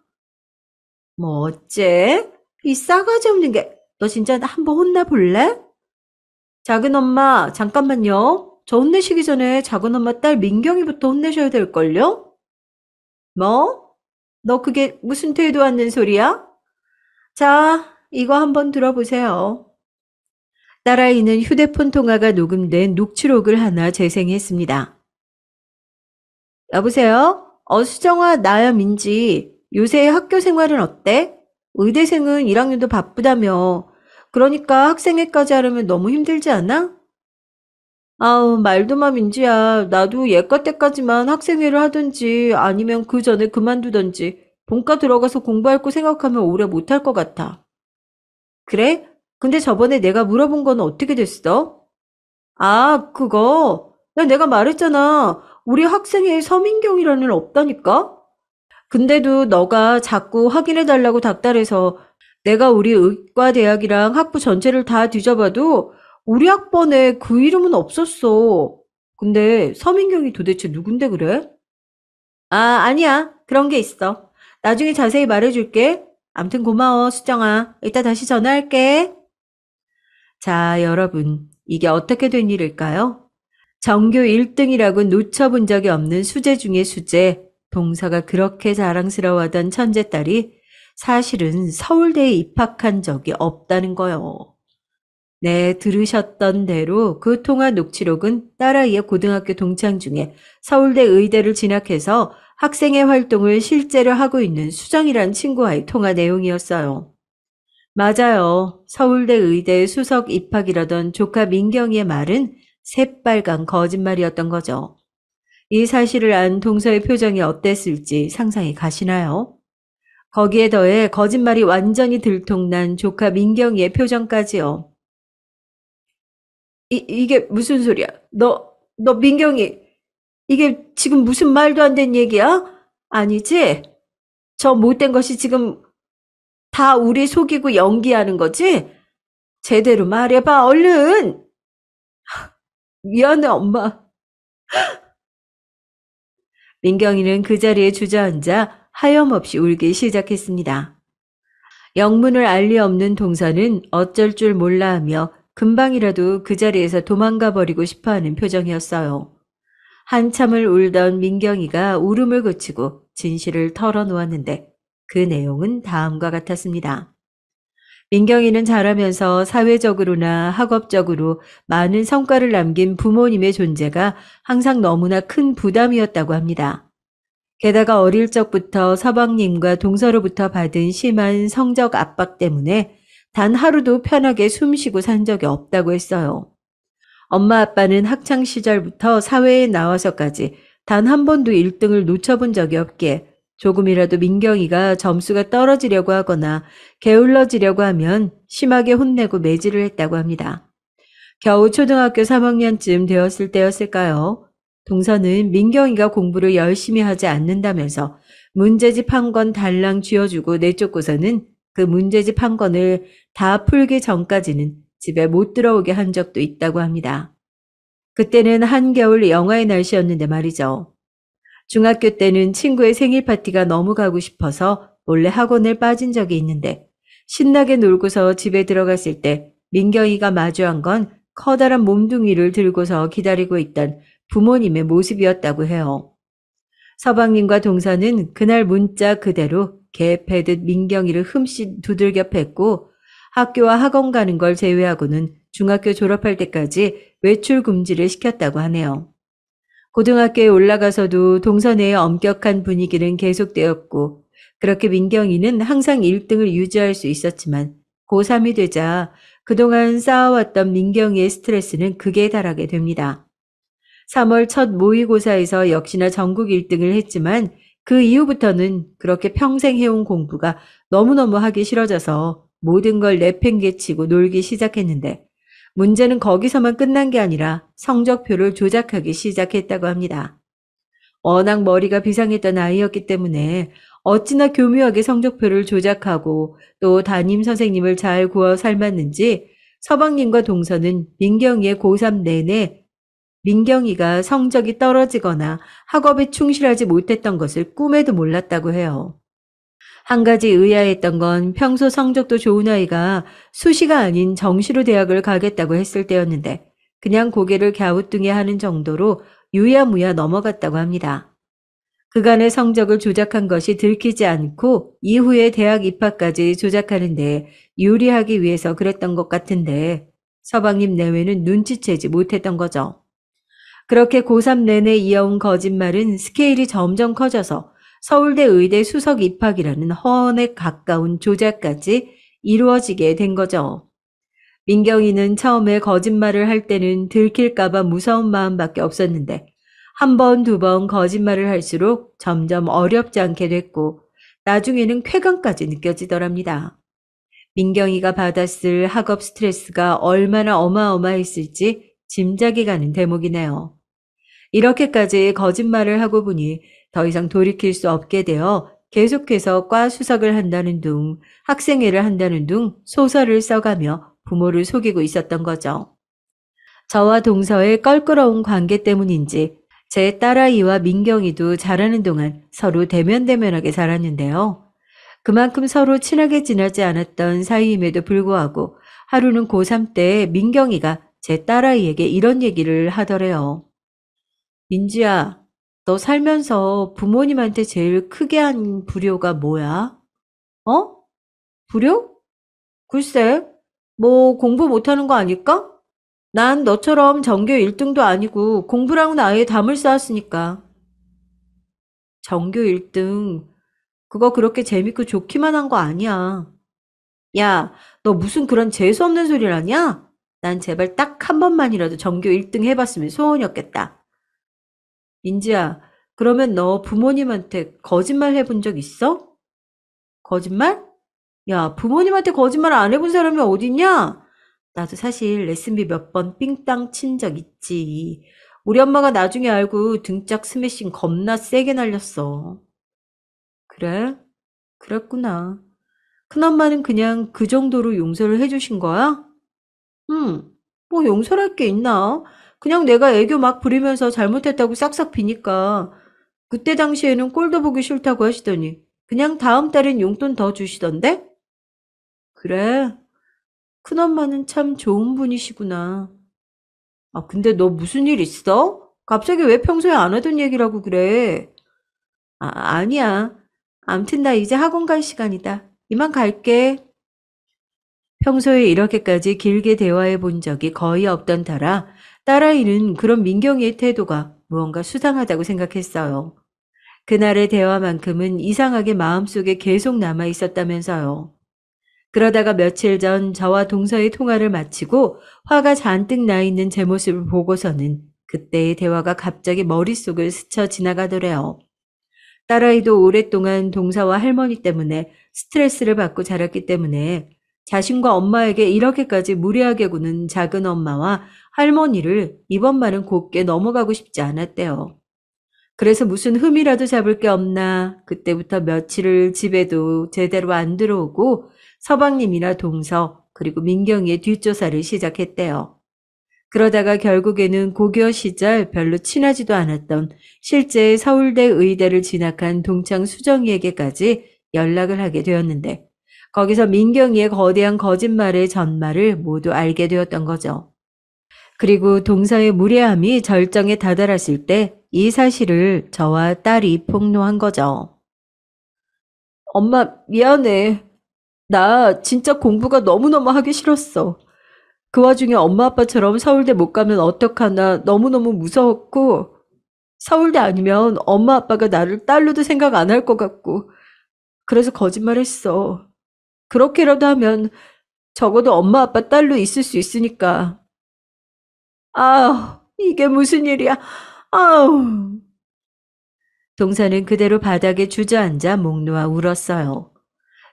뭐 어째? 이 싸가지 없는 게, 너 진짜 나 한번 혼나볼래? 작은 엄마, 잠깐만요. 저 혼내시기 전에 작은 엄마 딸 민경이부터 혼내셔야 될걸요? 뭐? 너 그게 무슨 되도 않는 소리야? 자, 이거 한번 들어보세요. 딸아이는 휴대폰 통화가 녹음된 녹취록을 하나 재생했습니다. 여보세요? 수정아, 나야 민지. 요새 학교 생활은 어때? 의대생은 1학년도 바쁘다며. 그러니까 학생회까지 하려면 너무 힘들지 않아? 아우, 말도 마, 민지야. 나도 예과 때까지만 학생회를 하든지 아니면 그 전에 그만두든지 본과 들어가서 공부할 거 생각하면 오래 못할 것 같아. 그래? 근데 저번에 내가 물어본 건 어떻게 됐어? 아, 그거. 야, 내가 말했잖아. 우리 학생회에 서민경이라는 애 없다니까? 근데도 너가 자꾸 확인해달라고 닥달해서 내가 우리 의과대학이랑 학부 전체를 다 뒤져봐도 우리 학번에 그 이름은 없었어. 근데 서민경이 도대체 누군데 그래? 아니야. 그런 게 있어. 나중에 자세히 말해줄게. 암튼 고마워, 수정아. 이따 다시 전화할게. 자, 여러분. 이게 어떻게 된 일일까요? 전교 1등이라고 놓쳐본 적이 없는 수재 중의 수재, 동서가 그렇게 자랑스러워하던 천재딸이 사실은 서울대에 입학한 적이 없다는 거요. 네, 들으셨던 대로 그 통화 녹취록은 딸아이의 고등학교 동창 중에 서울대 의대를 진학해서 학생회 활동을 실제로 하고 있는 수정이란 친구와의 통화 내용이었어요. 맞아요. 서울대 의대 수석 입학이라던 조카 민경이의 말은 새빨간 거짓말이었던 거죠. 이 사실을 안 동서의 표정이 어땠을지 상상이 가시나요? 거기에 더해 거짓말이 완전히 들통난 조카 민경이의 표정까지요. 이게 무슨 소리야? 너 민경이, 이게 지금 무슨 말도 안 되는 얘기야? 아니지? 저 못된 것이 지금 다 우리 속이고 연기하는 거지? 제대로 말해봐, 얼른! 미안해, 엄마. 민경이는 그 자리에 주저앉아 하염없이 울기 시작했습니다. 영문을 알 리 없는 동서는 어쩔 줄 몰라 하며 금방이라도 그 자리에서 도망가 버리고 싶어 하는 표정이었어요. 한참을 울던 민경이가 울음을 그치고 진실을 털어놓았는데 그 내용은 다음과 같았습니다. 민경이는 자라면서 사회적으로나 학업적으로 많은 성과를 남긴 부모님의 존재가 항상 너무나 큰 부담이었다고 합니다. 게다가 어릴 적부터 서방님과 동서로부터 받은 심한 성적 압박 때문에 단 하루도 편하게 숨쉬고 산 적이 없다고 했어요. 엄마 아빠는 학창 시절부터 사회에 나와서까지 단 한 번도 1등을 놓쳐본 적이 없기에 조금이라도 민경이가 점수가 떨어지려고 하거나 게을러지려고 하면 심하게 혼내고 매질을 했다고 합니다. 겨우 초등학교 3학년쯤 되었을 때였을까요? 동서는 민경이가 공부를 열심히 하지 않는다면서 문제집 한 권 달랑 쥐어주고 내쫓고서는 그 문제집 한 권을 다 풀기 전까지는 집에 못 들어오게 한 적도 있다고 합니다. 그때는 한겨울 영하의 날씨였는데 말이죠. 중학교 때는 친구의 생일 파티가 너무 가고 싶어서 몰래 학원을 빠진 적이 있는데 신나게 놀고서 집에 들어갔을 때 민경이가 마주한 건 커다란 몸뚱이를 들고서 기다리고 있던 부모님의 모습이었다고 해요. 서방님과 동서는 그날 문자 그대로 개 패듯 민경이를 흠씬 두들겨 팼고 학교와 학원 가는 걸 제외하고는 중학교 졸업할 때까지 외출 금지를 시켰다고 하네요. 고등학교에 올라가서도 동서 내의 엄격한 분위기는 계속되었고 그렇게 민경이는 항상 1등을 유지할 수 있었지만 고3이 되자 그동안 쌓아왔던 민경이의 스트레스는 극에 달하게 됩니다. 3월 첫 모의고사에서 역시나 전국 1등을 했지만 그 이후부터는 그렇게 평생 해온 공부가 너무너무 하기 싫어져서 모든 걸 내팽개치고 놀기 시작했는데 문제는 거기서만 끝난 게 아니라 성적표를 조작하기 시작했다고 합니다. 워낙 머리가 비상했던 아이였기 때문에 어찌나 교묘하게 성적표를 조작하고 또 담임 선생님을 잘 구워 삶았는지 서방님과 동서는 민경이의 고3 내내 민경이가 성적이 떨어지거나 학업에 충실하지 못했던 것을 꿈에도 몰랐다고 해요. 한 가지 의아했던 건 평소 성적도 좋은 아이가 수시가 아닌 정시로 대학을 가겠다고 했을 때였는데 그냥 고개를 갸우뚱해 하는 정도로 유야무야 넘어갔다고 합니다. 그간의 성적을 조작한 것이 들키지 않고 이후에 대학 입학까지 조작하는 데 유리하기 위해서 그랬던 것 같은데 서방님 내외는 눈치채지 못했던 거죠. 그렇게 고3 내내 이어온 거짓말은 스케일이 점점 커져서 서울대 의대 수석 입학이라는 허언에 가까운 조작까지 이루어지게 된 거죠. 민경이는 처음에 거짓말을 할 때는 들킬까봐 무서운 마음밖에 없었는데 한 번, 두 번 거짓말을 할수록 점점 어렵지 않게 됐고 나중에는 쾌감까지 느껴지더랍니다. 민경이가 받았을 학업 스트레스가 얼마나 어마어마했을지 짐작이 가는 대목이네요. 이렇게까지 거짓말을 하고 보니 더 이상 돌이킬 수 없게 되어 계속해서 과 수석을 한다는 둥, 학생회를 한다는 둥 소설을 써가며 부모를 속이고 있었던 거죠. 저와 동서의 껄끄러운 관계 때문인지 제 딸아이와 민경이도 자라는 동안 서로 대면대면하게 자랐는데요. 그만큼 서로 친하게 지내지 않았던 사이임에도 불구하고 하루는 고3 때 민경이가 제 딸아이에게 이런 얘기를 하더래요. 민지야, 너 살면서 부모님한테 제일 크게 한 불효가 뭐야? 어? 불효? 글쎄, 뭐 공부 못하는 거 아닐까? 난 너처럼 전교 1등도 아니고 공부랑은 아예 담을 쌓았으니까. 전교 1등, 그거 그렇게 재밌고 좋기만 한 거 아니야. 야, 너 무슨 그런 재수없는 소리를 하냐? 난 제발 딱 한 번만이라도 전교 1등 해봤으면 소원이었겠다. 민지야, 그러면 너 부모님한테 거짓말 해본 적 있어? 거짓말? 야, 부모님한테 거짓말 안 해본 사람이 어딨냐? 나도 사실 레슨비 몇 번 삥땅 친 적 있지. 우리 엄마가 나중에 알고 등짝 스매싱 겁나 세게 날렸어. 그래? 그랬구나. 큰엄마는 그냥 그 정도로 용서를 해주신 거야? 응. 뭐 용서할 게 있나? 그냥 내가 애교 막 부리면서 잘못했다고 싹싹 비니까 그때 당시에는 꼴도 보기 싫다고 하시더니 그냥 다음 달엔 용돈 더 주시던데? 그래. 큰엄마는 참 좋은 분이시구나. 아, 근데 너 무슨 일 있어? 갑자기 왜 평소에 안 하던 얘기라고 그래? 아, 아니야. 암튼 나 이제 학원 갈 시간이다. 이만 갈게. 평소에 이렇게까지 길게 대화해 본 적이 거의 없던 터라 딸아이는 그런 민경이의 태도가 무언가 수상하다고 생각했어요. 그날의 대화만큼은 이상하게 마음속에 계속 남아 있었다면서요. 그러다가 며칠 전 저와 동서의 통화를 마치고 화가 잔뜩 나 있는 제 모습을 보고서는 그때의 대화가 갑자기 머릿속을 스쳐 지나가더래요. 딸아이도 오랫동안 동서와 할머니 때문에 스트레스를 받고 자랐기 때문에 자신과 엄마에게 이렇게까지 무례하게 구는 작은 엄마와 할머니를 이번만은 곱게 넘어가고 싶지 않았대요. 그래서 무슨 흠이라도 잡을 게 없나 그때부터 며칠을 집에도 제대로 안 들어오고 서방님이나 동서 그리고 민경이의 뒷조사를 시작했대요. 그러다가 결국에는 고교 시절 별로 친하지도 않았던 실제 서울대 의대를 진학한 동창 수정이에게까지 연락을 하게 되었는데 거기서 민경이의 거대한 거짓말의 전말을 모두 알게 되었던 거죠. 그리고 동서의 무례함이 절정에 다다랐을 때 이 사실을 저와 딸이 폭로한 거죠. 엄마, 미안해. 나 진짜 공부가 너무너무 하기 싫었어. 그 와중에 엄마 아빠처럼 서울대 못 가면 어떡하나 너무너무 무서웠고, 서울대 아니면 엄마 아빠가 나를 딸로도 생각 안 할 것 같고, 그래서 거짓말했어. 그렇게라도 하면 적어도 엄마 아빠 딸로 있을 수 있으니까. 아, 이게 무슨 일이야. 아우. 동서는 그대로 바닥에 주저앉아 목 놓아 울었어요.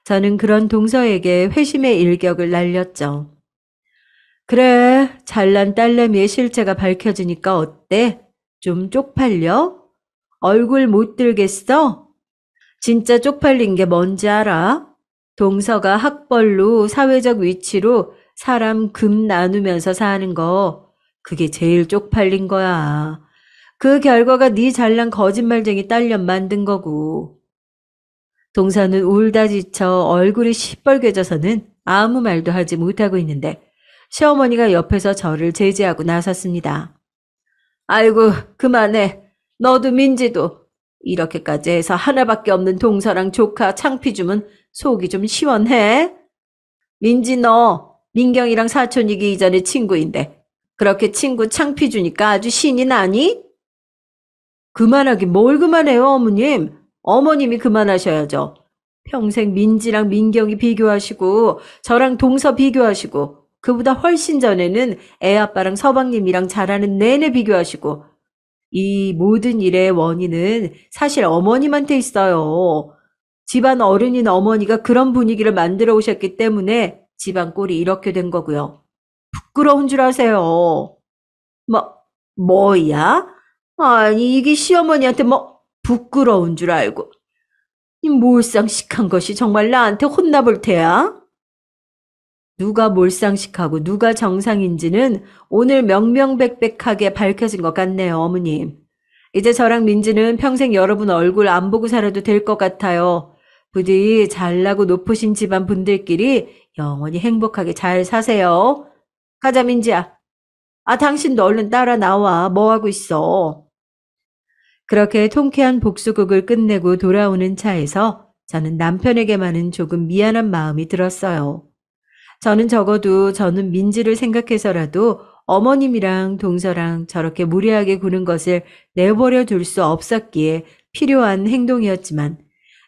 저는 그런 동서에게 회심의 일격을 날렸죠. 그래, 잘난 딸내미의 실체가 밝혀지니까 어때? 좀 쪽팔려? 얼굴 못 들겠어? 진짜 쪽팔린 게 뭔지 알아? 동서가 학벌로 사회적 위치로 사람 금 나누면서 사는 거, 그게 제일 쪽팔린 거야. 그 결과가 네 잘난 거짓말쟁이 딸년 만든 거고. 동서는 울다 지쳐 얼굴이 시뻘개져서는 아무 말도 하지 못하고 있는데 시어머니가 옆에서 저를 제지하고 나섰습니다. 아이고, 그만해. 너도 민지도 이렇게까지 해서 하나밖에 없는 동서랑 조카 창피 주면 속이 좀 시원해? 민지 너 민경이랑 사촌이기 이전에 친구인데 그렇게 친구 창피 주니까 아주 신이 나니? 그만하긴 뭘 그만해요, 어머님. 어머님이 그만하셔야죠. 평생 민지랑 민경이 비교하시고 저랑 동서 비교하시고 그보다 훨씬 전에는 애 아빠랑 서방님이랑 자라는 내내 비교하시고 이 모든 일의 원인은 사실 어머님한테 있어요. 집안 어른인 어머니가 그런 분위기를 만들어 오셨기 때문에 집안 꼴이 이렇게 된 거고요. 부끄러운 줄 아세요. 뭐야? 아니 이게 시어머니한테 부끄러운 줄 알고 이 몰상식한 것이 정말 나한테 혼나볼 테야? 누가 몰상식하고 누가 정상인지는 오늘 명명백백하게 밝혀진 것 같네요, 어머님. 이제 저랑 민지는 평생 여러분 얼굴 안 보고 살아도 될 것 같아요. 부디 잘나고 높으신 집안 분들끼리 영원히 행복하게 잘 사세요. 가자, 민지야. 아, 당신도 얼른 따라 나와. 뭐 하고 있어? 그렇게 통쾌한 복수극을 끝내고 돌아오는 차에서 저는 남편에게만은 조금 미안한 마음이 들었어요. 저는 적어도 저는 민지를 생각해서라도 어머님이랑 동서랑 저렇게 무례하게 구는 것을 내버려 둘 수 없었기에 필요한 행동이었지만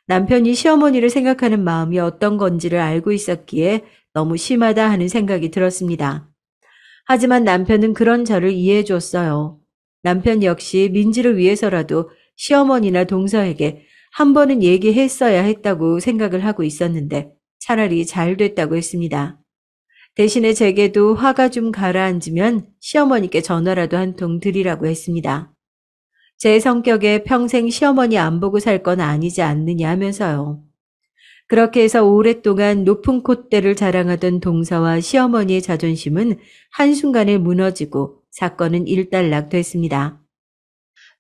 남편이 시어머니를 생각하는 마음이 어떤 건지를 알고 있었기에 너무 심하다 하는 생각이 들었습니다. 하지만 남편은 그런 저를 이해해 줬어요. 남편 역시 민지를 위해서라도 시어머니나 동서에게 한 번은 얘기했어야 했다고 생각을 하고 있었는데 차라리 잘 됐다고 했습니다. 대신에 제게도 화가 좀 가라앉으면 시어머니께 전화라도 한 통 드리라고 했습니다. 제 성격에 평생 시어머니 안 보고 살 건 아니지 않느냐 하면서요. 그렇게 해서 오랫동안 높은 콧대를 자랑하던 동서와 시어머니의 자존심은 한순간에 무너지고 사건은 일단락됐습니다.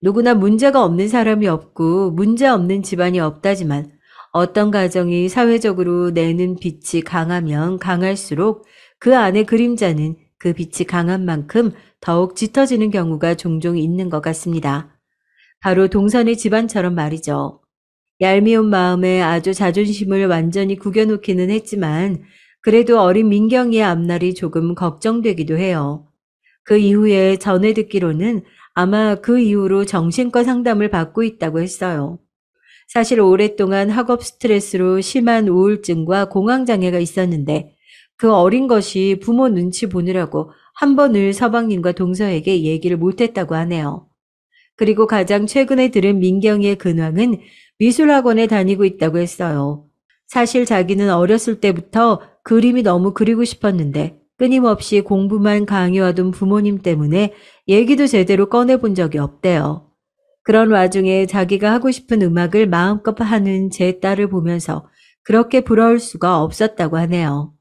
누구나 문제가 없는 사람이 없고 문제 없는 집안이 없다지만 어떤 가정이 사회적으로 내는 빛이 강하면 강할수록 그 안의 그림자는 그 빛이 강한 만큼 더욱 짙어지는 경우가 종종 있는 것 같습니다. 바로 동선의 집안처럼 말이죠. 얄미운 마음에 아주 자존심을 완전히 구겨놓기는 했지만 그래도 어린 민경이의 앞날이 조금 걱정되기도 해요. 그 이후에 전해 듣기로는 아마 그 이후로 정신과 상담을 받고 있다고 했어요. 사실 오랫동안 학업 스트레스로 심한 우울증과 공황장애가 있었는데 그 어린 것이 부모 눈치 보느라고 한 번을 서방님과 동서에게 얘기를 못했다고 하네요. 그리고 가장 최근에 들은 민경이의 근황은 미술학원에 다니고 있다고 했어요. 사실 자기는 어렸을 때부터 그림이 너무 그리고 싶었는데 끊임없이 공부만 강요하던 부모님 때문에 얘기도 제대로 꺼내본 적이 없대요. 그런 와중에 자기가 하고 싶은 음악을 마음껏 하는 제 딸을 보면서 그렇게 부러울 수가 없었다고 하네요.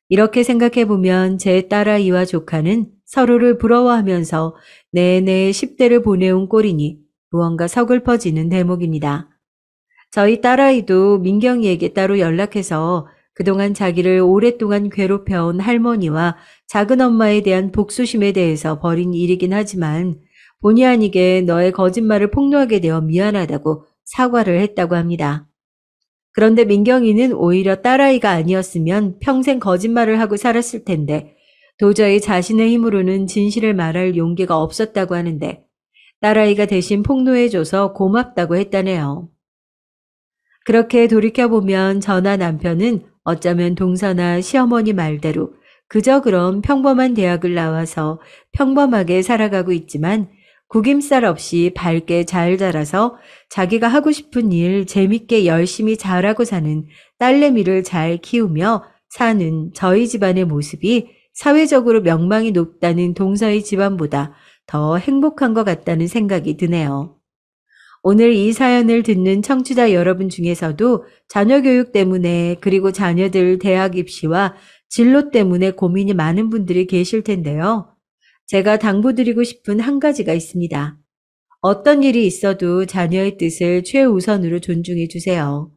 이렇게 생각해보면 제 딸아이와 조카는 서로를 부러워하면서 내내 10대를 보내온 꼴이니 무언가 서글퍼지는 대목입니다. 저희 딸아이도 민경이에게 따로 연락해서 그동안 자기를 오랫동안 괴롭혀온 할머니와 작은엄마에 대한 복수심에 대해서 벌인 일이긴 하지만 본의 아니게 너의 거짓말을 폭로하게 되어 미안하다고 사과를 했다고 합니다. 그런데 민경이는 오히려 딸아이가 아니었으면 평생 거짓말을 하고 살았을 텐데 도저히 자신의 힘으로는 진실을 말할 용기가 없었다고 하는데 딸아이가 대신 폭로해줘서 고맙다고 했다네요. 그렇게 돌이켜보면 저나 남편은 어쩌면 동서나 시어머니 말대로 그저 그런 평범한 대학을 나와서 평범하게 살아가고 있지만 구김살 없이 밝게 잘 자라서 자기가 하고 싶은 일 재밌게 열심히 잘하고 사는 딸내미를 잘 키우며 사는 저희 집안의 모습이 사회적으로 명망이 높다는 동서의 집안보다 더 행복한 것 같다는 생각이 드네요. 오늘 이 사연을 듣는 청취자 여러분 중에서도 자녀 교육 때문에 그리고 자녀들 대학 입시와 진로 때문에 고민이 많은 분들이 계실 텐데요. 제가 당부드리고 싶은 한 가지가 있습니다. 어떤 일이 있어도 자녀의 뜻을 최우선으로 존중해 주세요.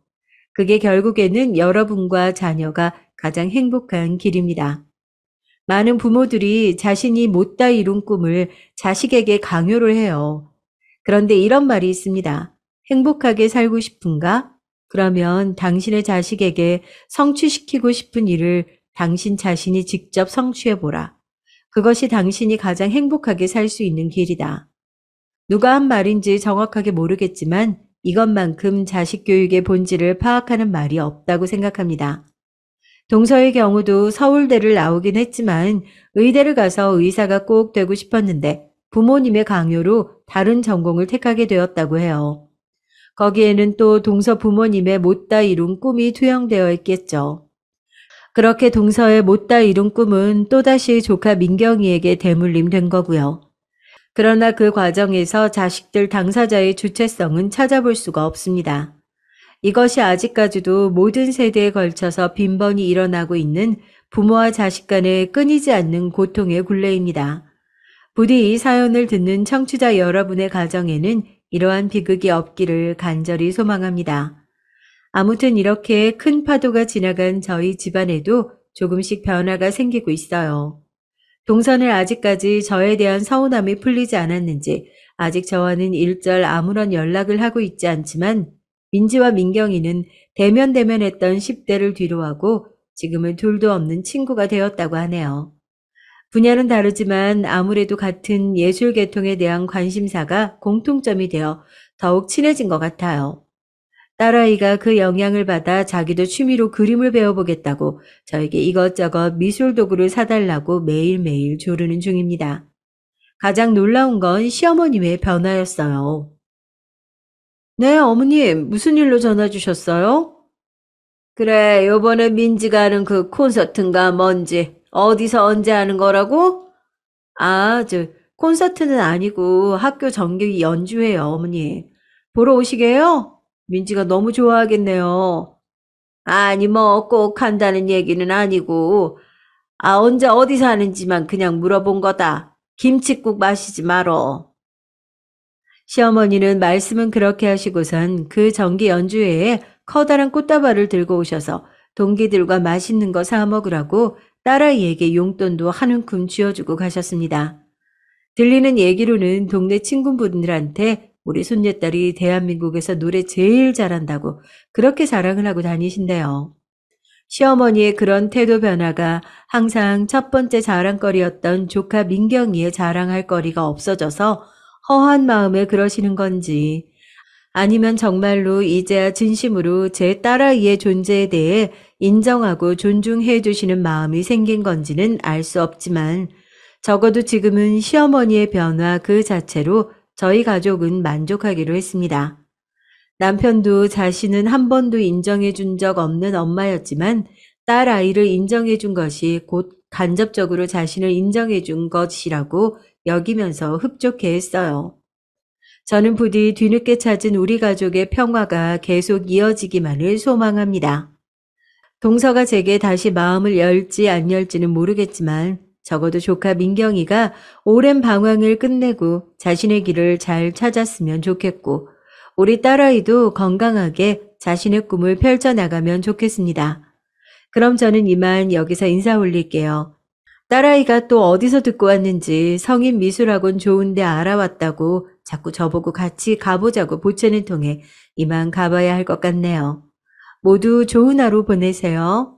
그게 결국에는 여러분과 자녀가 가장 행복한 길입니다. 많은 부모들이 자신이 못다 이룬 꿈을 자식에게 강요를 해요. 그런데 이런 말이 있습니다. 행복하게 살고 싶은가? 그러면 당신의 자식에게 성취시키고 싶은 일을 당신 자신이 직접 성취해보라. 그것이 당신이 가장 행복하게 살 수 있는 길이다. 누가 한 말인지 정확하게 모르겠지만 이것만큼 자식 교육의 본질을 파악하는 말이 없다고 생각합니다. 동서의 경우도 서울대를 나오긴 했지만 의대를 가서 의사가 꼭 되고 싶었는데 부모님의 강요로 다른 전공을 택하게 되었다고 해요. 거기에는 또 동서 부모님의 못다 이룬 꿈이 투영되어 있겠죠. 그렇게 동서의 못다 이룬 꿈은 또다시 조카 민경이에게 대물림 된 거고요. 그러나 그 과정에서 자식들 당사자의 주체성은 찾아볼 수가 없습니다. 이것이 아직까지도 모든 세대에 걸쳐서 빈번히 일어나고 있는 부모와 자식 간의 끊이지 않는 고통의 굴레입니다. 부디 이 사연을 듣는 청취자 여러분의 가정에는 이러한 비극이 없기를 간절히 소망합니다. 아무튼 이렇게 큰 파도가 지나간 저희 집안에도 조금씩 변화가 생기고 있어요. 동선을 아직까지 저에 대한 서운함이 풀리지 않았는지 아직 저와는 일절 아무런 연락을 하고 있지 않지만 민지와 민경이는 대면대면했던 10대를 뒤로하고 지금은 둘도 없는 친구가 되었다고 하네요. 분야는 다르지만 아무래도 같은 예술 계통에 대한 관심사가 공통점이 되어 더욱 친해진 것 같아요. 딸아이가 그 영향을 받아 자기도 취미로 그림을 배워보겠다고 저에게 이것저것 미술 도구를 사달라고 매일매일 조르는 중입니다. 가장 놀라운 건 시어머님의 변화였어요. 네, 어머님, 무슨 일로 전화 주셨어요? 그래, 요번에 민지가 하는 그 콘서트인가 뭔지 어디서 언제 하는 거라고? 아, 콘서트는 아니고 학교 정기 연주회요, 어머니. 보러 오시게요? 민지가 너무 좋아하겠네요. 아니, 뭐, 꼭 한다는 얘기는 아니고, 언제 어디서 하는지만 그냥 물어본 거다. 김칫국 마시지 말어. 시어머니는 말씀은 그렇게 하시고선 그 정기 연주회에 커다란 꽃다발을 들고 오셔서 동기들과 맛있는 거 사 먹으라고 딸아이에게 용돈도 한 움큼 쥐어주고 가셨습니다. 들리는 얘기로는 동네 친구분들한테 우리 손녀딸이 대한민국에서 노래 제일 잘한다고 그렇게 자랑을 하고 다니신대요. 시어머니의 그런 태도 변화가 항상 첫 번째 자랑거리였던 조카 민경이의 자랑할 거리가 없어져서 허한 마음에 그러시는 건지, 아니면 정말로 이제야 진심으로 제 딸아이의 존재에 대해 인정하고 존중해 주시는 마음이 생긴 건지는 알 수 없지만, 적어도 지금은 시어머니의 변화 그 자체로 저희 가족은 만족하기로 했습니다. 남편도 자신은 한 번도 인정해 준 적 없는 엄마였지만 딸 아이를 인정해 준 것이 곧 간접적으로 자신을 인정해 준 것이라고 여기면서 흡족해 했어요. 저는 부디 뒤늦게 찾은 우리 가족의 평화가 계속 이어지기만을 소망합니다. 동서가 제게 다시 마음을 열지 안 열지는 모르겠지만 적어도 조카 민경이가 오랜 방황을 끝내고 자신의 길을 잘 찾았으면 좋겠고, 우리 딸아이도 건강하게 자신의 꿈을 펼쳐나가면 좋겠습니다. 그럼 저는 이만 여기서 인사 올릴게요. 딸아이가 또 어디서 듣고 왔는지 성인 미술학원 좋은데 알아왔다고 자꾸 저보고 같이 가보자고 보채는 통에 이만 가봐야 할 것 같네요. 모두 좋은 하루 보내세요.